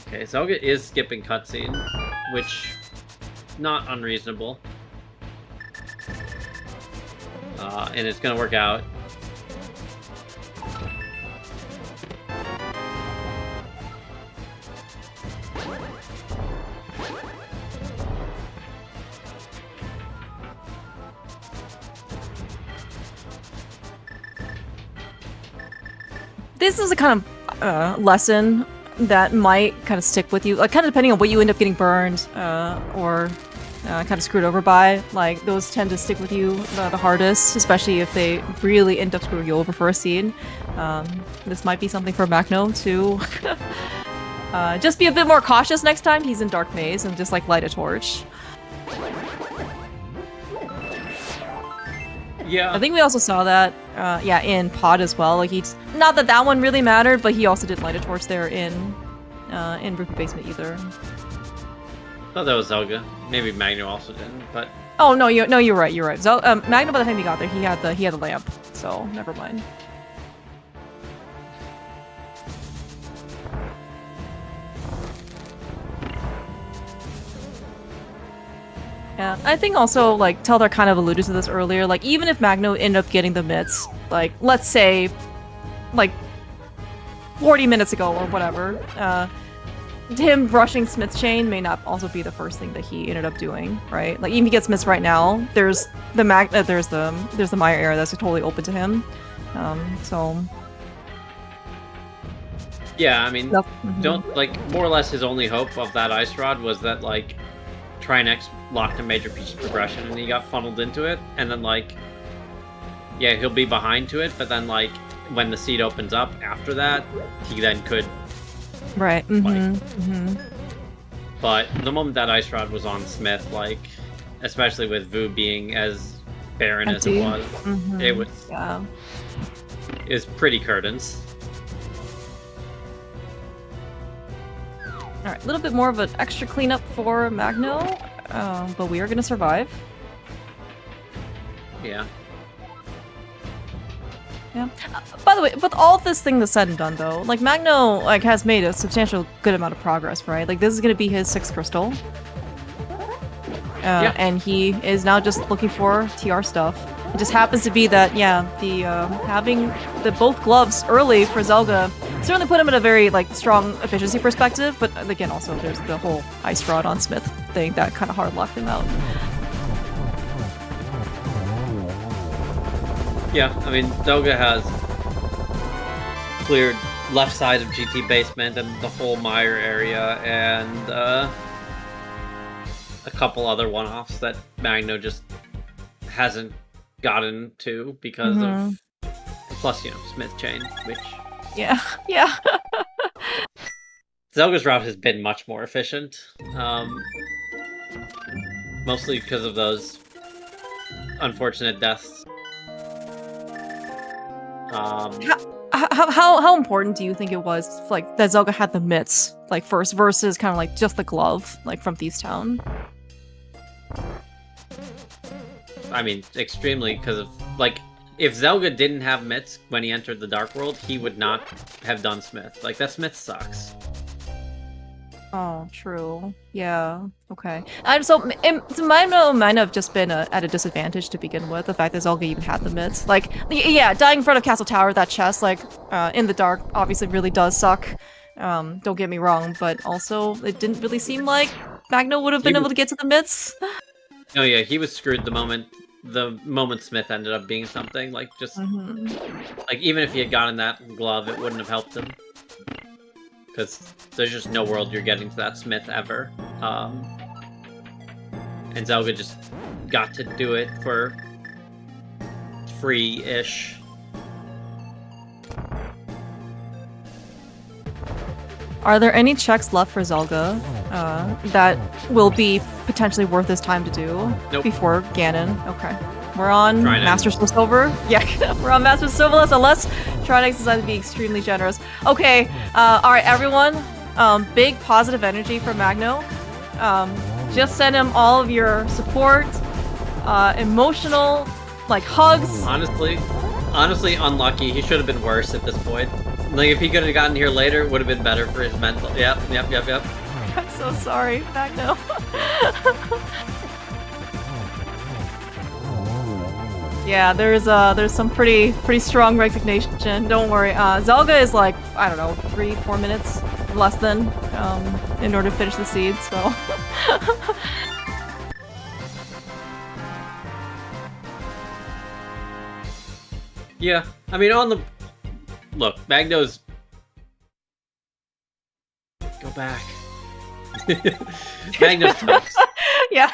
Okay, Zelga is skipping cutscene, which not unreasonable. And it's going to work out. This is a kind of lesson that might kind of stick with you, like kind of depending on what you end up getting burned or kind of screwed over by. Like those tend to stick with you the hardest, especially if they really end up screwing you over for a scene. This might be something for Magno to just be a bit more cautious next time he's in Dark Maze and just like light a torch. Yeah. I think we also saw that, in Pod as well. Like he's not that one really mattered, but he also didn't light a torch there in Rupee Basement either. Thought that was Zelga. Maybe Magno also didn't, but Oh no, you're right. You're right. Magno, by the time he got there, he had the lamp. So never mind. Yeah, I think also, like, Teldar kind of alluded to this earlier, like, even if Magno ended up getting the mitts, like, let's say, like, 40 minutes ago or whatever, him brushing Smith's chain may not also be the first thing that he ended up doing, right? Like, even if he gets mitts right now, there's the Mire area that's totally open to him, so... yeah, I mean, don't, like, more or less his only hope of that ice rod was that, like, Try Next locked a major piece of progression and he got funneled into it, and then, like, yeah, he'll be behind to it, but then, like, when the seed opens up after that, he then could... Right, But the moment that ice rod was on Smith, like, especially with Vu being as barren Empty. as it was, it was... Yeah. Is pretty curtains. Alright, a little bit more of an extra cleanup for Magno, but we are gonna survive. Yeah. Yeah. By the way, with all of this thing that's said and done, though, like Magno has made a substantial good amount of progress, right? Like this is gonna be his 6th crystal, Yeah. and he is now just looking for TR stuff. It just happens to be that the having the both gloves early for Zelda certainly put him in a very strong efficiency perspective. But again, also there's the whole ice rod on Smith thing that kind of hard locked him out. Yeah, I mean, Zelda has cleared left side of GT basement and the whole mire area, and a couple other one-offs that Magno just hasn't gotten to because of, plus, Smith chain, which... Yeah. Zelda's route has been much more efficient, mostly because of those unfortunate deaths. How important do you think it was that Zelda had the mitts first versus kind of just the glove from Thieves Town? I mean, extremely, because of if Zelda didn't have mitts when he entered the Dark World, he would not have done Smith. That Smith sucks. Oh, true. Yeah. Okay. So Magno might have just been at a disadvantage to begin with. The fact that Zelda even had the mitts, yeah, dying in front of Castle Tower, that chest, in the dark, obviously really does suck. Don't get me wrong, but also it didn't really seem like Magno would have been able to get to the mitts. Oh yeah, he was screwed the moment Smith ended up being something. Even if he had gotten that glove, it wouldn't have helped him. Because there's just no world you're getting to that Smith ever. And Zelda just got to do it for free-ish. Are there any checks left for Zelda that will be potentially worth his time to do before Ganon? Okay. We're on Master Silver. Yeah, we're on Master Silver unless Trinex decides to be extremely generous. Okay, alright everyone. Big positive energy for Magno. Just send him all of your support, emotional, hugs. Honestly, unlucky. He should have been worse at this point. If he could have gotten here later, it would have been better for his mental. Yep. I'm so sorry, Magno. Yeah, there's some pretty strong resignation. Don't worry. Zelda is I don't know, 3-4 minutes less than in order to finish the seed. So. Yeah, I mean look, Magno's go back. Magno's toast. Yeah.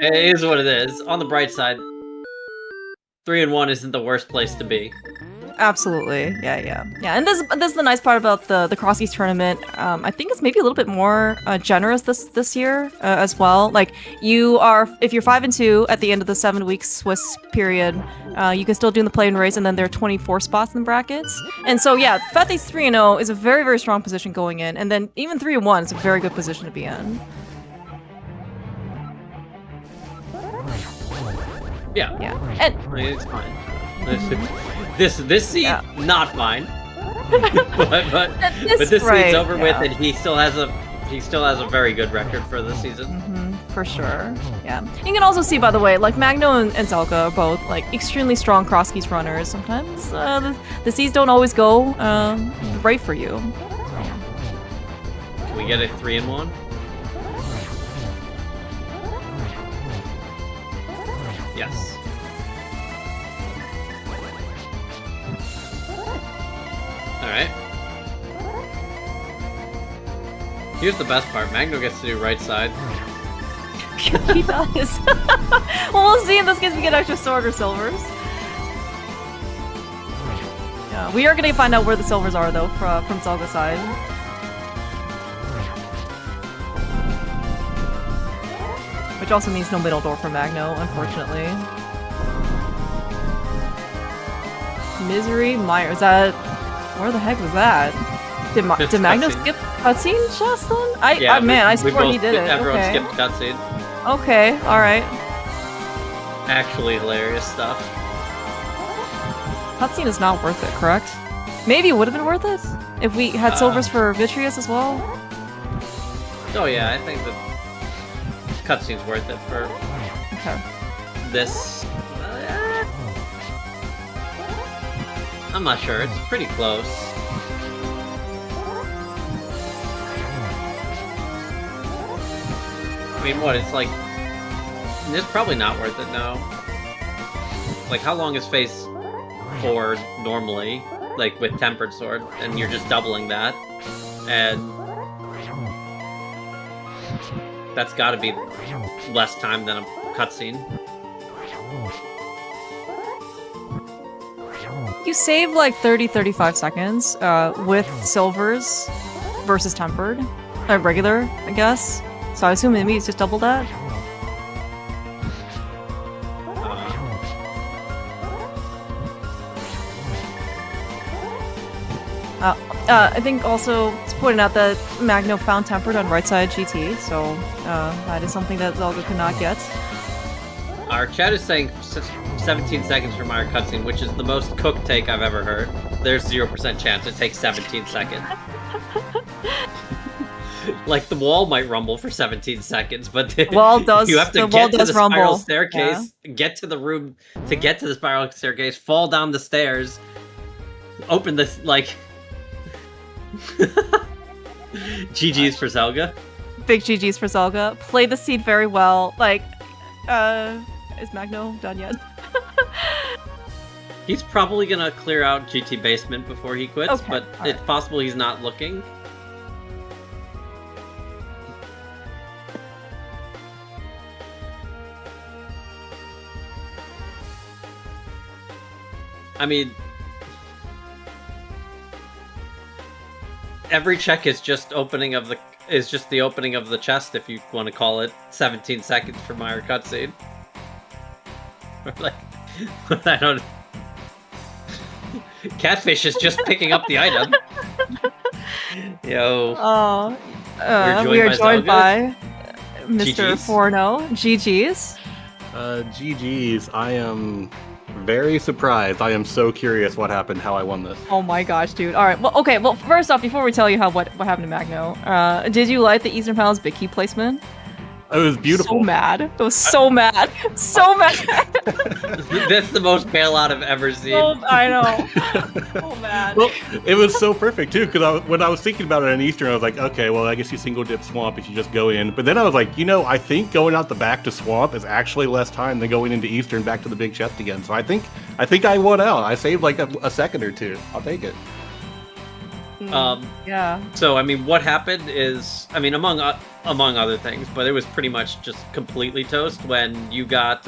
It is what it is. On the bright side, 3-1 isn't the worst place to be. Absolutely. Yeah. And this is the nice part about the Crosskeys tournament. I think it's maybe a little bit more generous this year as well. If you're 5-2 at the end of the 7-week Swiss period, you can still do the play and race, and then there are 24 spots in the brackets. And so yeah, the fact that he's 3-0 is a very, very strong position going in, and then even 3-1 is a very good position to be in. Yeah. And I mean, it's fine. This seed, not fine. but this seed's over with, and he still has a very good record for the season. For sure. Yeah. You can also see, by the way, Magno and Zelda are both extremely strong Crosskeys runners. Sometimes the seeds don't always go right for you. Can we get a 3-1? Yes. Alright. Here's the best part. Magno gets to do right side. He does. Well, we'll see. In this case, we get extra sword or silvers. Yeah, we are going to find out where the silvers are, though, from Zelda's side. Which also means no middle door for Magno, unfortunately. Misery Mire. Is that... Where the heck was that? Did Magno skip? Cutscene just then? Yeah, I we swore both he did it. Everyone Okay. skipped cutscene. Okay, alright. Actually hilarious stuff. Cutscene is not worth it, correct? Maybe it would have been worth it if we had silvers for Vitreous as well. Oh yeah, I think the cutscene's worth it for this. I'm not sure. It's pretty close. I mean, what? It's like it's probably not worth it now. Like, how long is phase 4 normally? Like with tempered sword, and you're just doubling that, and that's got to be less time than a cutscene. You save like 30-35 seconds with silvers versus tempered, regular, I guess. So I assume maybe it's just double that. I think also it's pointed out that Magno found tempered on right side GT, so that is something that Zelda could not get. Our chat is saying 17 seconds for Mario cutscene, which is the most cooked take I've ever heard. There's 0% chance it takes 17 seconds. Like, the wall might rumble for 17 seconds, but the wall does, you have to the get to the spiral rumble. staircase, get to the room to get to the spiral staircase, fall down the stairs, open this, like... GG's for Zelda. Big GG's for Zelda. Played the seed very well. Like, is Magno done yet? He's probably gonna clear out GT basement before he quits, Okay, but it's possible he's not looking. I mean, every check is just the opening of the chest, if you want to call it 17 seconds for Mario cutscene. Or like, I don't. Catfish is just picking up the item. Yo. Oh, we are joined by GG's. Mr. Forno. GG's. GG's. I am very surprised. I am so curious what happened, how I won this. Oh my gosh, dude. All right. Well, okay. Well, first off, before we tell you what happened to Magno, did you like the Eastern Palace big key placement? It was beautiful. So mad. It was so mad. So mad. That's the most bailout I've ever seen. Oh, I know. Oh man. Well, it was so perfect too, because when I was thinking about it in Eastern, I was like, okay, well, I guess you single dip swamp if you just go in. But then I was like, I think going out the back to swamp is actually less time than going into Eastern back to the big chest again. So I think I won out. I saved like a second or two. I'll take it. Yeah. So, I mean, what happened is, I mean, among other things, but it was pretty much just completely toast when you got,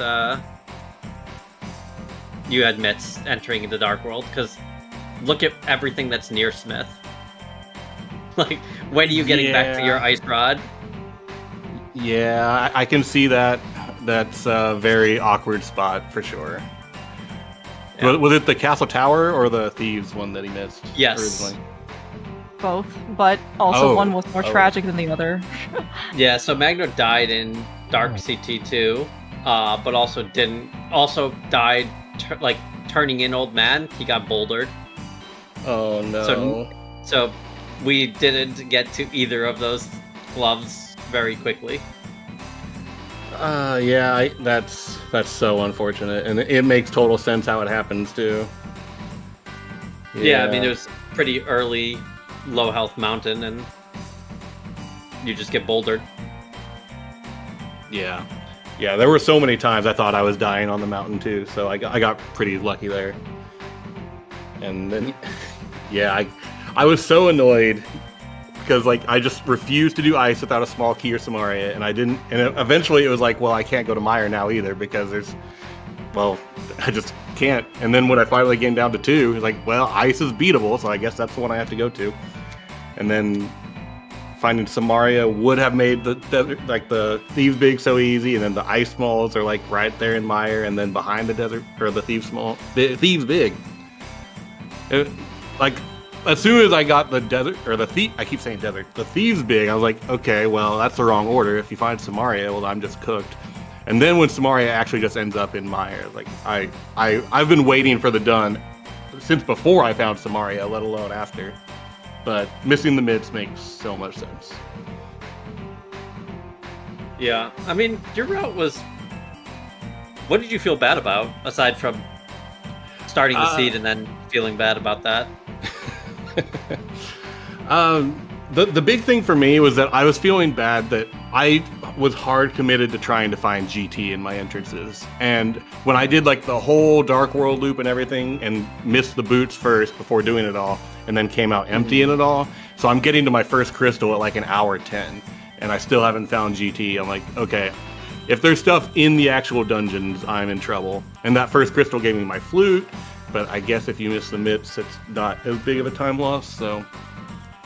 you had Mitz entering the Dark World, because look at everything that's near Smith. Like, when are you getting back to your Ice Rod? Yeah, I can see that. That's a very awkward spot, for sure. Yeah. Was it the Castle Tower or the Thieves one that he missed? Yes. Originally? Both, but also one was more tragic than the other. Yeah, so Magno died in Dark CT2, but also died turning in Old Man. He got bouldered. Oh no. So we didn't get to either of those gloves very quickly. Yeah, that's so unfortunate, and it makes total sense how it happens too. Yeah, I mean, it was pretty early low health mountain, and you just get bouldered. Yeah, there were so many times I thought I was dying on the mountain too, so I got pretty lucky there. And then, yeah, I was so annoyed because I just refused to do ice without a small key or Samaria, and I didn't. And eventually it was like, well, I can't go to Meyer now either because I just can't. And then when I finally came down to 2, it's like, well, ice is beatable, so I guess that's the one I have to go to. And then finding Samaria would have made the Thieves Big so easy, and then the ice smalls are right there in Meyer, and then behind the desert or the Thieves Big. as soon as I got the desert, or the thief, I keep saying desert, the thieves big, I was like, okay, well, that's the wrong order. If you find Samaria, well, I'm just cooked. And then when Samaria actually just ends up in Mire, like, I've been waiting for the done since before I found Samaria, let alone after. But missing the mids makes so much sense. Yeah, I mean, your route was... What did you feel bad about, aside from starting the seed and then feeling bad about that? The big thing for me was that I was feeling bad that I was hard committed to trying to find GT in my entrances. And when I did like the whole Dark World loop and everything and missed the boots first before doing it all, and then came out empty in it all. So I'm getting to my first crystal at like an hour 10 and I still haven't found GT. I'm like, okay, if there's stuff in the actual dungeons, I'm in trouble. And that first crystal gave me my flute, but I guess if you miss the mitts, it's not as big of a time loss, so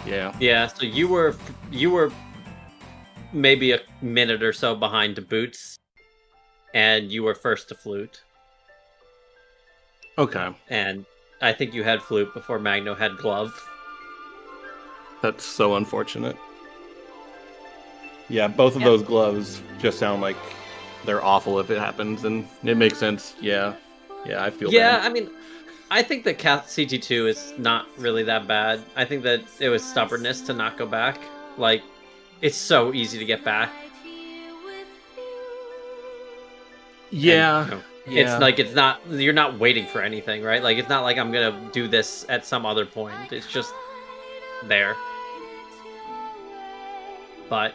yeah. Yeah, so you were maybe a minute or so behind to boots, and you were first to flute. Okay. And I think you had flute before Magno had glove. That's so unfortunate. Yeah, both of those gloves just sound like they're awful if it happens, and it makes sense. Yeah, I feel bad. I mean, I think that CT2 is not really that bad. I think that it was stubbornness to not go back. Like, it's so easy to get back. Yeah. And, it's like, it's not, you're not waiting for anything, right? Like, it's not like I'm gonna do this at some other point. It's just there. But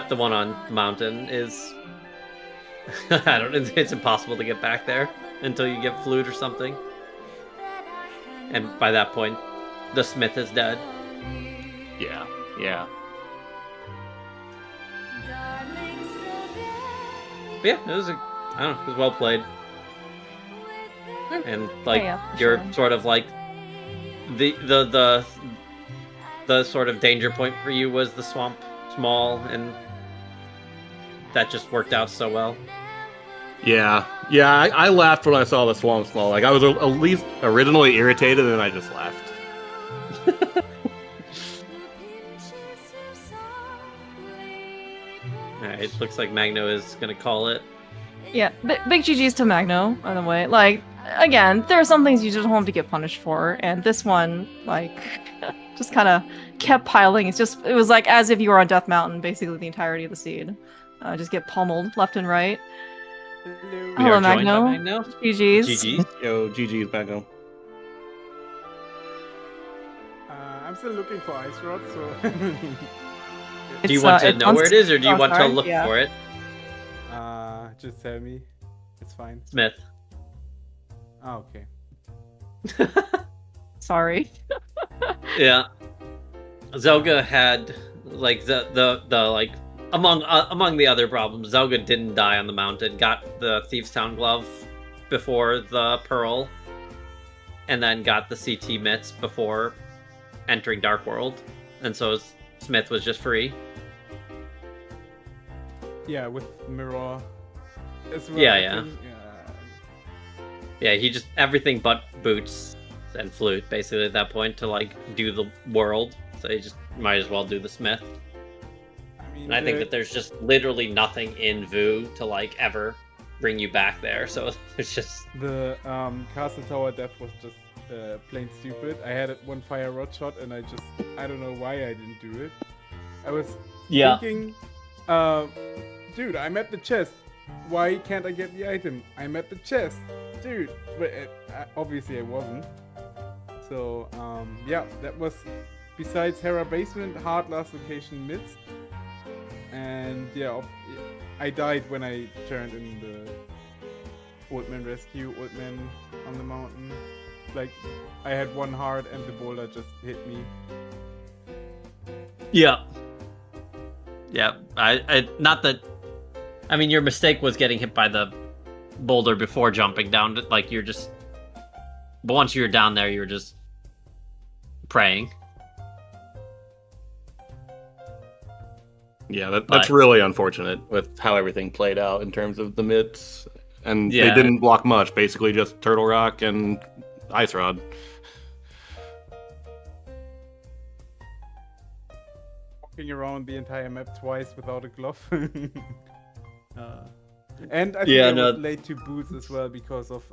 the one on mountain is I don't know, it's impossible to get back there until you get flute or something. And by that point, the smith is dead. Yeah. But yeah, it was it was well played. And like you're sure. Sort of like the sort of danger point for you was the swamp small, and that just worked out so well. Yeah, I laughed when I saw the swamp small. Like, I was at least originally irritated, and I just laughed. Alright, looks like Magno is gonna call it. Yeah, big GG's to Magno, by the way. Like, again, there are some things you just don't have to get punished for, and this one, like, just kind of kept piling. It was like as if you were on Death Mountain, basically the entirety of the seed. Just get pummeled left and right. Hello, Magno. GG's. Yo, GG's, Magno. I'm still looking for Ice Rod, so... Do you want to know where it is, or do you want to look for it? Just tell me. It's fine. Smith. Oh, okay. Sorry. Yeah. Zelga had like the like among the other problems, Zelga didn't die on the mountain, got the Thieves Town glove before the Pearl, and then got the CT mitts before entering Dark World, and so Smith was just free. Yeah, with Mirror as well. Yeah. Yeah, he just everything but boots and flute basically at that point to like do the world. So he just might as well do the Smith. And I think that there's just literally nothing in Vu to like ever bring you back there. So it's just the Castle Tower death was just plain stupid. I had one fire rod shot and I don't know why I didn't do it. I was thinking, dude, I'm at the chest. Why can't I get the item? I'm at the chest, dude. But obviously I wasn't. So yeah, that was besides Hera Basement, hard last location mids. And yeah, I died when I turned in the Old Man Rescue, Old Man on the mountain. Like, I had one heart and the boulder just hit me. Yeah. Yeah, I not that... I mean, your mistake was getting hit by the boulder before jumping down. Like, you're just... But once you were down there, you were just praying. Yeah, that's really unfortunate with how everything played out in terms of the mids. And they didn't block much, basically just Turtle Rock and ice rod. Walking around the entire map twice without a glove. And I think I was late to boots as well because of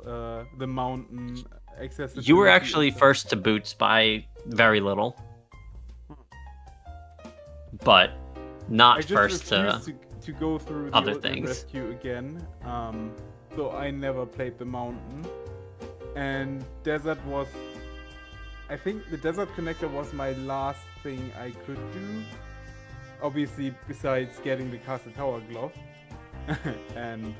the mountain accessibility. You were actually first to boots by very little, but not first to go through the other things. Rescue again. So I never played the mountain. And desert was, I think the desert connector was my last thing I could do. Obviously, besides getting the Castle Tower glove. And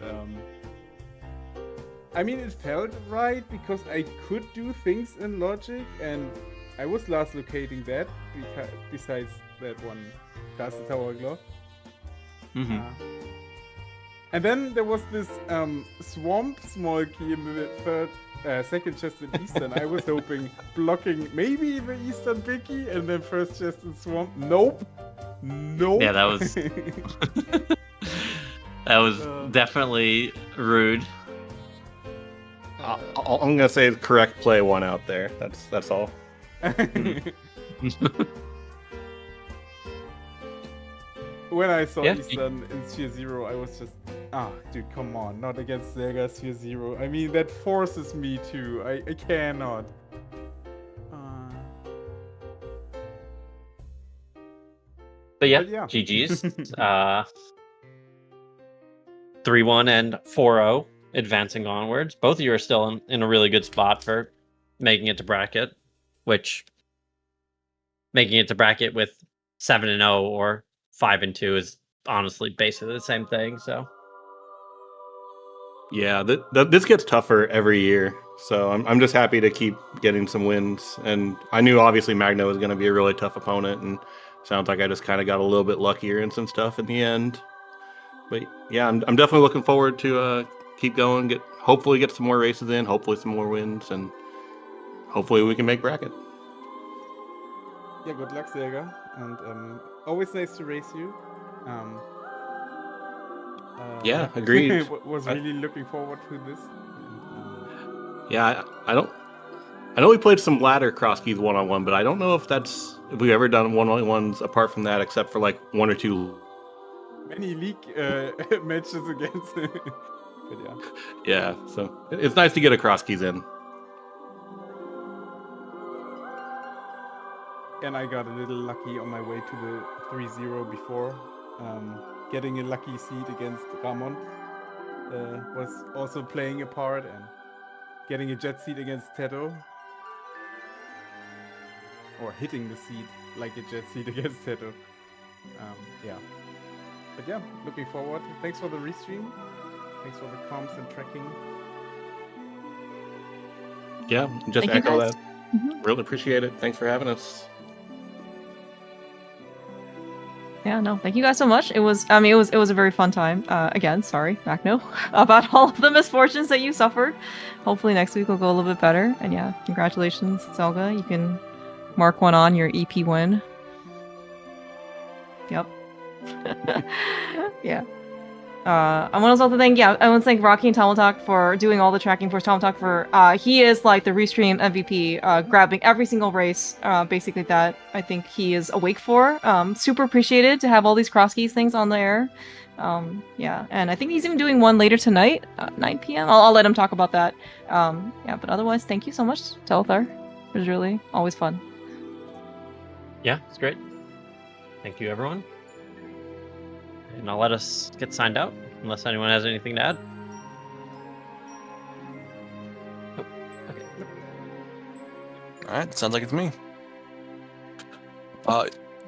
I mean, it felt right because I could do things in logic, and I was last locating that besides that one Castle Tower glove. And then there was this swamp small key in the second chest in Eastern. I was hoping blocking maybe the Eastern big key and then first chest in swamp. Nope. Yeah, that was that was definitely rude. I'm gonna say correct play one out there. That's all. When I saw Eastern in Sphere Zero, I was just, dude, come on, not against Sega Sphere Zero. I mean, that forces me to. I cannot. But yeah, GG's. 3-1 and 4-0, advancing onwards. Both of you are still in a really good spot for making it to bracket, which making it to bracket with 7-0 or 5-2 is honestly basically the same thing. So yeah, this gets tougher every year. So I'm just happy to keep getting some wins. And I knew obviously Magno was going to be a really tough opponent, and sounds like I just kind of got a little bit luckier in some stuff in the end. But yeah, I'm definitely looking forward to keep going, hopefully get some more races in, hopefully some more wins, and hopefully we can make bracket. Yeah, good luck, Zelga, and always nice to race you. Yeah, agreed. Was really looking forward to this. Yeah, I know we played some ladder Crosskeys 1-on-1, but I don't know if we've ever done 1-on-1s apart from that, except for like 1 or 2. Many league matches against. But yeah. Yeah, so it's nice to get a Crosskeys in. And I got a little lucky on my way to the 3-0 before. Getting a lucky seed against Ramon was also playing a part, and getting a jet seed against Teto. Or hitting the seed like a jet seed against Teto. Yeah. But yeah, looking forward. Thanks for the restream. Thanks for the comms and tracking. Yeah, just echo that. Really appreciate it. Thanks for having us. Yeah, no, thank you guys so much. It was a very fun time. Again, sorry, Magno, about all of the misfortunes that you suffered. Hopefully next week will go a little bit better. And yeah, congratulations, Zelga. You can mark one on your EP win. Yep. Yeah. I want to also thank I want to thank Rocky and Tomotalk for doing all the tracking for Tomotalk for he is like the restream MVP, grabbing every single race basically that I think he is awake for. Super appreciated to have all these Crosskeys things on the air. Yeah, and I think he's even doing one later tonight, 9 p.m. I'll let him talk about that. Yeah, but otherwise, thank you so much, Telethar. It was really always fun. Yeah, it's great. Thank you, everyone. And I'll let us get signed out, unless anyone has anything to add. Oh, okay. All right, sounds like it's me.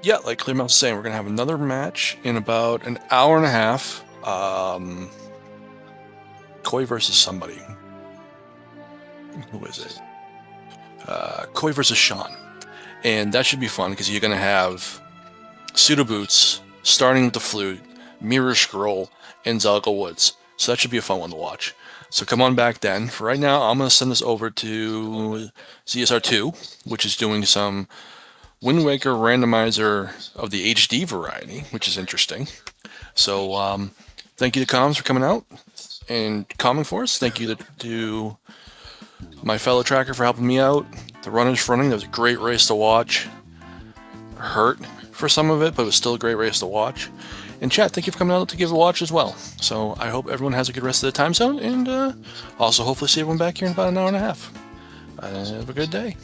Yeah, like Clearmouth was saying, we're gonna have another match in about an hour and a half. Koi versus somebody. Who is it? Koi versus Sean, and that should be fun because you're gonna have Pseudo Boots starting with the flute, Mirror Scroll, and Zelga Woods. So that should be a fun one to watch. So come on back then. For right now, I'm going to send this over to ZSR2, which is doing some Wind Waker randomizer of the HD variety, which is interesting. So thank you to Comms for coming out and commenting for us. Thank you to my fellow tracker for helping me out. The runners for running. That was a great race to watch. Hurt for some of it, but it was still a great race to watch. And chat, thank you for coming out to give a watch as well. So I hope everyone has a good rest of the time zone, and also hopefully see everyone back here in about an hour and a half. Have a good day.